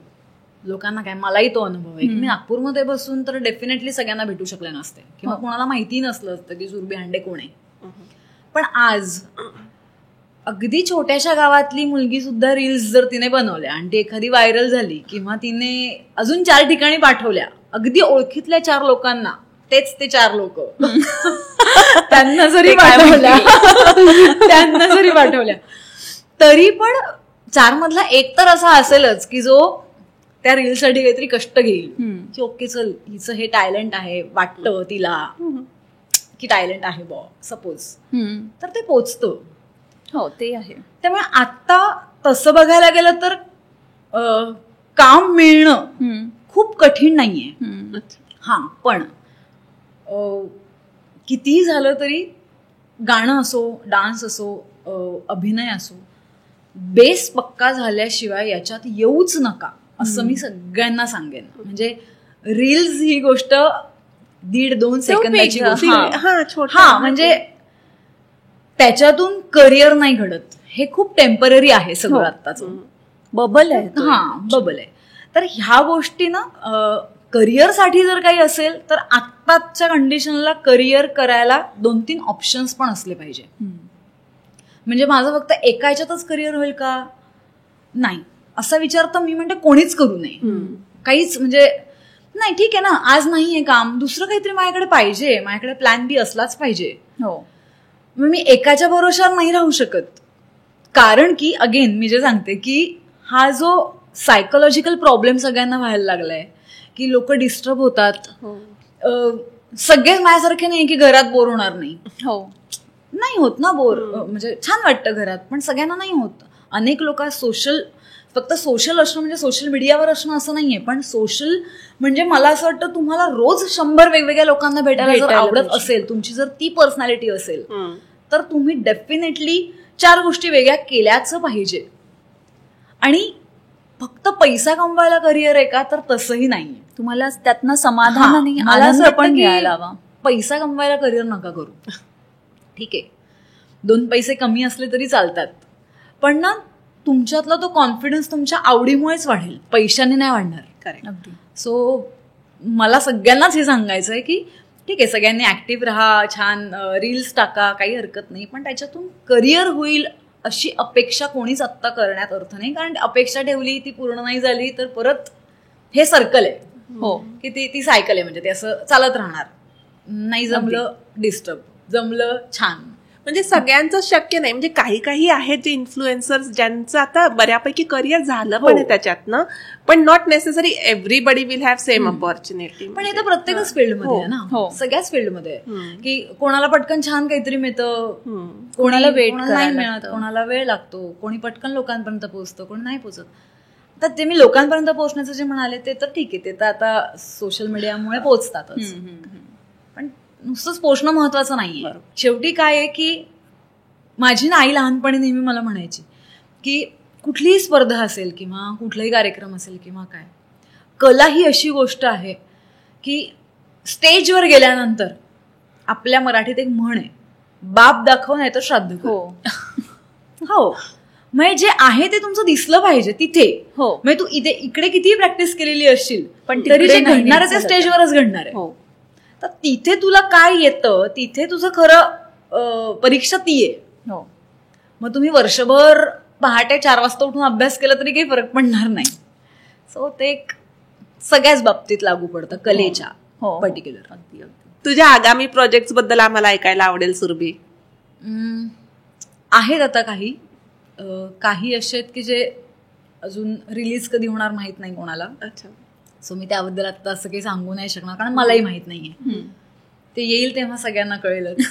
Speaker 1: लोकांना काय, मलाही तो अनुभव आहे की मी नागपूरमध्ये बसून तर डेफिनेटली सगळ्यांना भेटू शकले नसते किंवा कोणाला माहिती नसलं असतं की सुरभी हांडे कोण आहे. पण आज अगदी छोट्याशा गावातली मुलगी सुद्धा रील्स जर तिने बनवल्या आणि ती एखादी व्हायरल झाली किंवा तिने अजून 4 ठिकाणी पाठवल्या, अगदी ओळखीतल्या 4 लोकांना, तेच ते 4 लोक त्यांना जरी पाठवल्या तरी पण 4 मधला एक तर असा असेलच की जो त्या रीलसाठी काहीतरी कष्ट घेईल की ओके चल, हिचं हे टॅलेंट आहे, वाटतं तिला की टॅलेंट आहे बॉ सपोज, तर ते पोचतं.
Speaker 2: हो, ते आहे.
Speaker 1: त्यामुळे आता तसं बघायला गेलं तर काम मिळणं खूप कठीण नाहीये. हा, पण कितीही झालं तरी गाणं असो, डान्स असो, अभिनय असो, बेस पक्का झाल्याशिवाय याच्यात येऊच नका असं मी सगळ्यांना सांगेन. म्हणजे रील्स ही गोष्ट 1.5-2 सेकंदाची गोष्ट म्हणजे त्याच्यातून करिअर नाही घडत. हे खूप टेम्पररी आहे सगळं आत्ताचं.
Speaker 2: बबल आहे.
Speaker 1: बबल आहे. तर ह्या गोष्टी ना करिअरसाठी जर काही असेल तर आत्ताच्या कंडिशनला करिअर करायला 2-3 ऑप्शन्स पण असले पाहिजे. म्हणजे माझं फक्त एका ह्याच्यातच करिअर होईल का नाही असा विचार तर मी म्हणते कोणीच करू नये. काहीच म्हणजे नाही ठीक आहे ना, आज नाहीये काम, दुसरं काहीतरी माझ्याकडे पाहिजे, माझ्याकडे प्लॅन बी असलाच पाहिजे.
Speaker 2: हो,
Speaker 1: मी एकाच्या भरोशावर नाही राहू शकत. कारण की अगेन मी जे सांगते की हा जो सायकोलॉजिकल प्रॉब्लेम सगळ्यांना व्हायला लागलाय की लोक डिस्टर्ब होतात. सगळेच माझ्यासारखे नाही की घरात बोर होणार नाही.
Speaker 2: हो,
Speaker 1: नाही होत ना बोर. म्हणजे छान वाटतं घरात, पण सगळ्यांना नाही होत. अनेक लोक फक्त सोशल असणं म्हणजे सोशल मीडियावर असणं असं नाहीये, पण सोशल म्हणजे मला असं वाटतं तुम्हाला रोज 100 वेगवेगळ्या लोकांना भेटायला जर आवडत असेल, तुमची जर ती पर्सनॅलिटी असेल तर तुम्ही डेफिनेटली 4 गोष्टी वेगळ्या केल्याच पाहिजे. आणि फक्त पैसा कमवायला करिअर आहे का तर तसंही नाहीये.
Speaker 2: तुम्हाला त्यातनं समाधान आणि आनंद पण घ्यायला हवा.
Speaker 1: पैसा कमवायला करिअर नका करू. ठीक आहे 2 पैसे कमी असले तरी चालतात, पण ना तुमच्यातला तो कॉन्फिडन्स तुमच्या आवडीमुळेच वाढेल, पैशाने नाही वाढणार.
Speaker 2: करेक्ट.
Speaker 1: सो मला सगळ्यांनाच हे सांगायचं आहे की ठीक आहे सगळ्यांनी ऍक्टिव्ह राहा, छान रील्स टाका, काही हरकत नाही, पण त्याच्यातून करिअर होईल अशी अपेक्षा कोणीच आत्ता करण्यात अर्थ नाही. कारण अपेक्षा ठेवली ती पूर्ण नाही झाली तर परत हे सर्कल आहे.
Speaker 2: हो,
Speaker 1: की ती सायकल आहे. म्हणजे ते असं चालत राहणार. नाही जमलं डिस्टर्ब, जमलं छान.
Speaker 3: म्हणजे सगळ्यांचं शक्य नाही. म्हणजे काही आहेत जे इन्फ्लुएन्सर्स ज्यांचं आता बऱ्यापैकी करिअर झालं पण आहे त्याच्यातनं, पण not necessary everybody will have same opportunity.
Speaker 1: पण हे तर प्रत्येकच फील्डमध्ये आहे ना, सगळ्याच फील्डमध्ये की कोणाला पटकन छान काहीतरी मिळतं, कोणाला वेळ नाही मिळत, कोणाला वेळ लागतो, कोणी पटकन लोकांपर्यंत पोहोचतं, कोणी नाही पोहोचत. तर ते मी लोकांपर्यंत पोहोचण्याचं जे म्हणाले ते तर ठीक आहे, ते तर आता सोशल मीडियामुळे पोहोचतातच. पण नुसतंच पोषणं महत्वाचं नाहीये. शेवटी काय आहे की माझी आई लहानपणी नेहमी मला म्हणायची की कुठलीही स्पर्धा असेल किंवा कुठलाही कार्यक्रम असेल किंवा काय, कला ही अशी गोष्ट आहे की स्टेजवर गेल्यानंतर आपल्या मराठीत एक म्हण आहे, बाप दाखव नाही तर श्राद्ध कर. हो, म्हणजे जे आहे ते तुमचं दिसलं पाहिजे तिथे. हो, म्हणजे तू इकडे कितीही प्रॅक्टिस केलेली असशील पण तरी जे घडणार आहे ते स्टेजवरच घडणार आहे. तर तिथे तुला काय येतं, तिथे तुझं खरं परीक्षा ती आहे.
Speaker 2: हो,
Speaker 1: मग तुम्ही वर्षभर पहाटे 4 वाजता उठून अभ्यास केला तरी काही फरक पडणार नाही. सो ते सगळ्याच बाबतीत लागू पडतं कलेच्या पर्टिक्युलर.
Speaker 3: तुझ्या आगामी प्रोजेक्ट बद्दल आम्हाला ऐकायला आवडेल सुरभी.
Speaker 1: आहेत आता काही असे आहेत की जे अजून रिलीज कधी होणार माहित नाही कोणाला.
Speaker 3: अच्छा.
Speaker 1: सो मी त्याबद्दल आता असं काही सांगू नाही शकणार कारण मलाही माहित नाहीये. ते येईल तेव्हा सगळ्यांना कळेलच.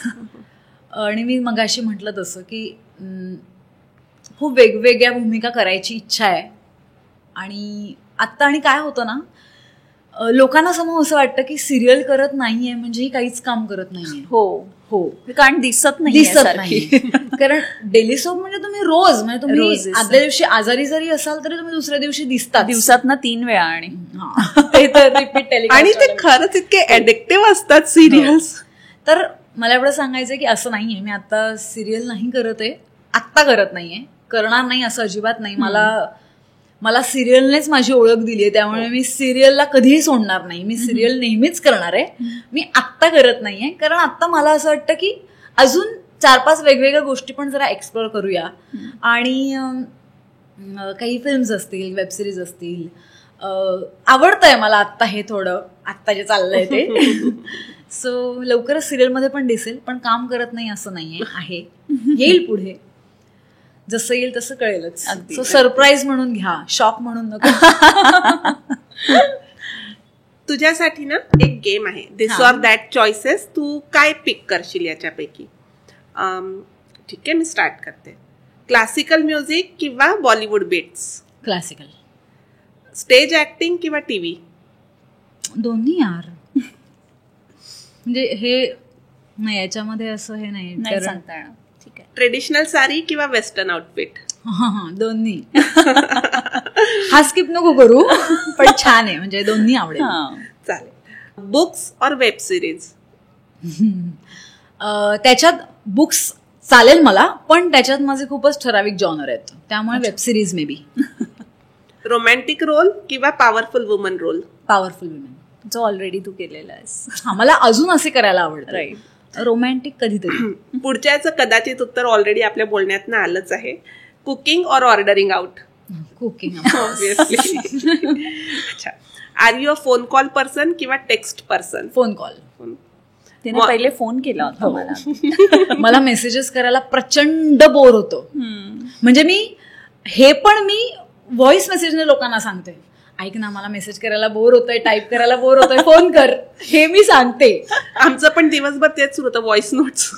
Speaker 1: आणि मी मगाशी म्हटलं तसं की खूप वेगवेगळ्या भूमिका करायची इच्छा आहे. आणि आत्ता आणि काय होतं ना, लोकांना समोर असं वाटतं की सिरियल करत नाहीये म्हणजे ही काहीच काम करत नाहीये. हो,
Speaker 2: कारण दिसत नाही.
Speaker 1: कारण डेली सोप म्हणजे तुम्ही रोज, म्हणजे तुम्ही आदल्या दिवशी आजारी जरी असाल तरी तुम्ही दुसऱ्या दिवशी दिसतात,
Speaker 2: दिवसातनं 3 वेळा. आणि
Speaker 1: ते तर रिपीट टेलिकास्ट.
Speaker 3: आणि ते खरंच इतके ऍडिक्टिव्ह असतात सिरियल्स.
Speaker 1: तर मला एवढं सांगायचं की असं नाहीये मी आता सिरियल नाही करत आहे, आत्ता करत नाहीये, करणार नाही असं अजिबात नाही. मला सिरियलनेच माझी ओळख दिली आहे, त्यामुळे मी सिरियलला कधीही सोडणार नाही. मी सिरियल नेहमीच करणार आहे. मी आत्ता करत नाहीये कारण आत्ता मला असं वाटतं की अजून 4-5 वेगवेगळ्या गोष्टी पण जरा एक्सप्लोअर करूया. आणि काही फिल्म्स असतील, वेब सिरीज असतील, आवडतंय मला आत्ता हे थोडं, आत्ता जे चाललंय ते. सो लवकरच सिरियलमध्ये पण दिसेल, पण काम करत नाही असं नाहीये, आहे, येईल पुढे, जसं येईल तसं कळेलच. सो सरप्राईज म्हणून घ्या, शॉक म्हणून नको.
Speaker 3: तुझ्यासाठी ना एक गेम आहे, दिस ऑर दॅट चॉईसेस. तू काय पिक करशील याच्यापैकी? ठीक आहे, मी स्टार्ट करते. क्लासिकल म्युझिक किंवा Bollywood beats?
Speaker 1: Classical.
Speaker 3: Stage acting किंवा टीव्ही?
Speaker 1: दोन्ही यार. म्हणजे हे नाही, याच्यामध्ये असं हे नाही
Speaker 2: सांगता येणार. ठीक आहे.
Speaker 3: ट्रेडिशनल साडी किंवा वेस्टर्न आउटफिट?
Speaker 1: दोन्ही. हा स्किप नको करू, पण छान आहे, म्हणजे दोन्ही आवडेल.
Speaker 3: चालेल. बुक्स और वेब सिरीज?
Speaker 1: त्याच्यात बुक्स चालेल मला, पण त्याच्यात माझे खूपच ठराविक जॉनर आहेत, त्यामुळे web series maybe.
Speaker 3: Romantic role किंवा powerful woman role?
Speaker 1: Powerful women,
Speaker 2: जो ऑलरेडी तू केलेला आहेस.
Speaker 1: मला अजून असे करायला आवडतं.
Speaker 2: राईट.
Speaker 1: रोमॅन्टिक कधीतरी.
Speaker 3: पुढच्याचं कदाचित उत्तर ऑलरेडी आपल्या बोलण्यातनं आलंच आहे. कुकिंग और ऑर्डरिंग आउट?
Speaker 1: कुकिंग.
Speaker 3: ऑब्विसली. अच्छा. Are you a phone call person किंवा टेक्स्ट पर्सन?
Speaker 1: Phone call.
Speaker 2: तिने पहिले फोन केला होता मला.
Speaker 1: मला मेसेजेस करायला प्रचंड बोर होतो. म्हणजे मी व्हॉइस मेसेजने लोकांना सांगते, ऐक ना मला मेसेज करायला बोर होतोय, टाईप करायला बोर होतोय, फोन कर, हे मी सांगते.
Speaker 3: आमचं पण दिवसभर तेच सुरू होतं, व्हॉइस नोट्स.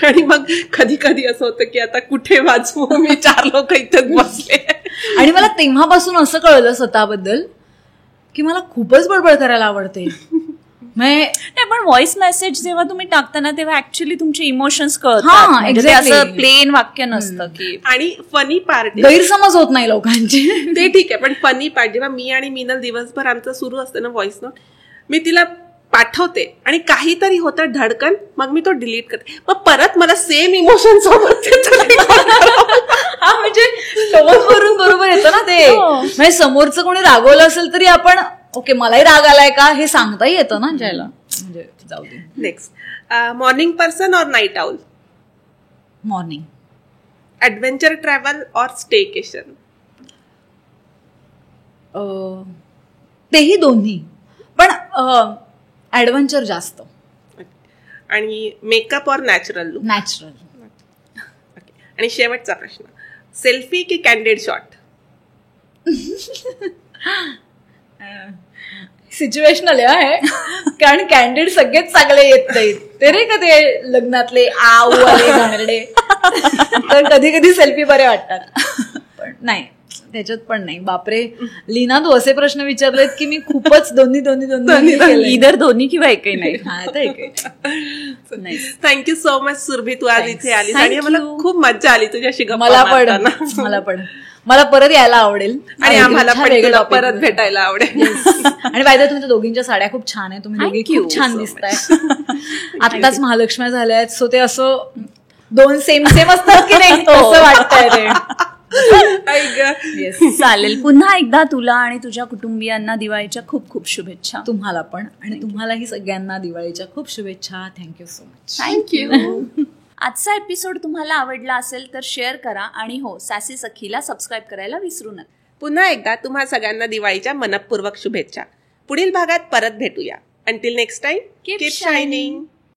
Speaker 3: आणि मग कधी कधी असं होतं की आता कुठे वाचू, मी 4 लोक इथंच बसले.
Speaker 1: आणि मला तेव्हापासून असं कळलं स्वतःबद्दल की मला खूपच बडबड करायला आवडते.
Speaker 2: नाही, पण व्हॉइस मेसेज जेव्हा तुम्ही टाकताना तेव्हा ऍक्च्युअली तुमचे इमोशन्स कळतात.
Speaker 1: हा,
Speaker 2: म्हणजे ते असं प्लेन वाक्य नसतं की.
Speaker 3: आणि फनी पार्ट,
Speaker 1: गैरसमज होत नाही लोकांचे.
Speaker 3: ते ठीक आहे, पण फनी पार्ट जेव्हा मी आणि मीनल दिवसभर आमचं सुरू असतं ना व्हॉइस नोट, मी तिला पाठवते आणि काहीतरी होतं धडकन, मग मी तो डिलीट करते, मग परत मला सेम इमोशन सोबत
Speaker 1: म्हणजे टोन बरोबर येतं ना ते. म्हणजे समोरचं कोणी रागवलं असेल तरी आपण ओके मलाही राग आलाय का हे सांगताही येतं ना ज्याला. म्हणजे जाऊ दे.
Speaker 3: नेक्स्ट, मॉर्निंग पर्सन और night owl?
Speaker 1: Morning.
Speaker 3: Adventure travel और स्टेकेशन?
Speaker 1: तेही दोन्ही, पण ऍडव्हेंचर जास्त.
Speaker 3: आणि मेकअप और नॅचरल लुक?
Speaker 1: नॅचरल.
Speaker 3: आणि शेवटचा प्रश्न, सेल्फी की कॅन्डिड शॉट?
Speaker 1: सिच्युएशनल आहे, कारण कॅन्डिड सगळेच चांगले येत नाहीत. ते रे कधी लग्नातले आऊ आले घाणेरडे, तर कधी कधी सेल्फी बरे वाटतात. पण नाही, त्याच्यात पण नाही. बापरे लीना, तू असे प्रश्न विचारलेत की मी खूपच दोन्ही
Speaker 2: इधर दोन्ही किंवा एकही नाही.
Speaker 3: थँक्यू सो मच सुरभी, तू आज इथे आलीस आणि मला खूप मजा आली तुझ्याशी गप्पा
Speaker 1: मारताना. मला परत यायला आवडेल
Speaker 3: आणि आम्हाला पण तुला परत भेटायला आवडेल.
Speaker 1: आणि बाय द वे तुमच्या दोघींच्या साड्या खूप छान आहे, तुम्ही दोघी खूप छान दिसताय. आत्ताच महालक्ष्म्या झाल्या आहेत, सो ते असं 2 सेम असतात की नाही असं वाटतंय ते.
Speaker 2: चालेल. पुन्हा एकदा तुला आणि तुझ्या कुटुंबियांना दिवाळीच्या खूप खूप शुभेच्छा.
Speaker 1: तुम्हाला पण, आणि तुम्हालाही सगळ्यांना दिवाळीच्या खूप शुभेच्छा. Thank you so much.
Speaker 2: थँक्यू. आजचा एपिसोड तुम्हाला आवडला असेल तर शेअर करा आणि हो, सॅसी सखीला सबस्क्राईब करायला विसरू नका.
Speaker 3: पुन्हा एकदा तुम्हा सगळ्यांना दिवाळीच्या मनपूर्वक शुभेच्छा. पुढील भागात परत भेटूया. Until next time, keep shining.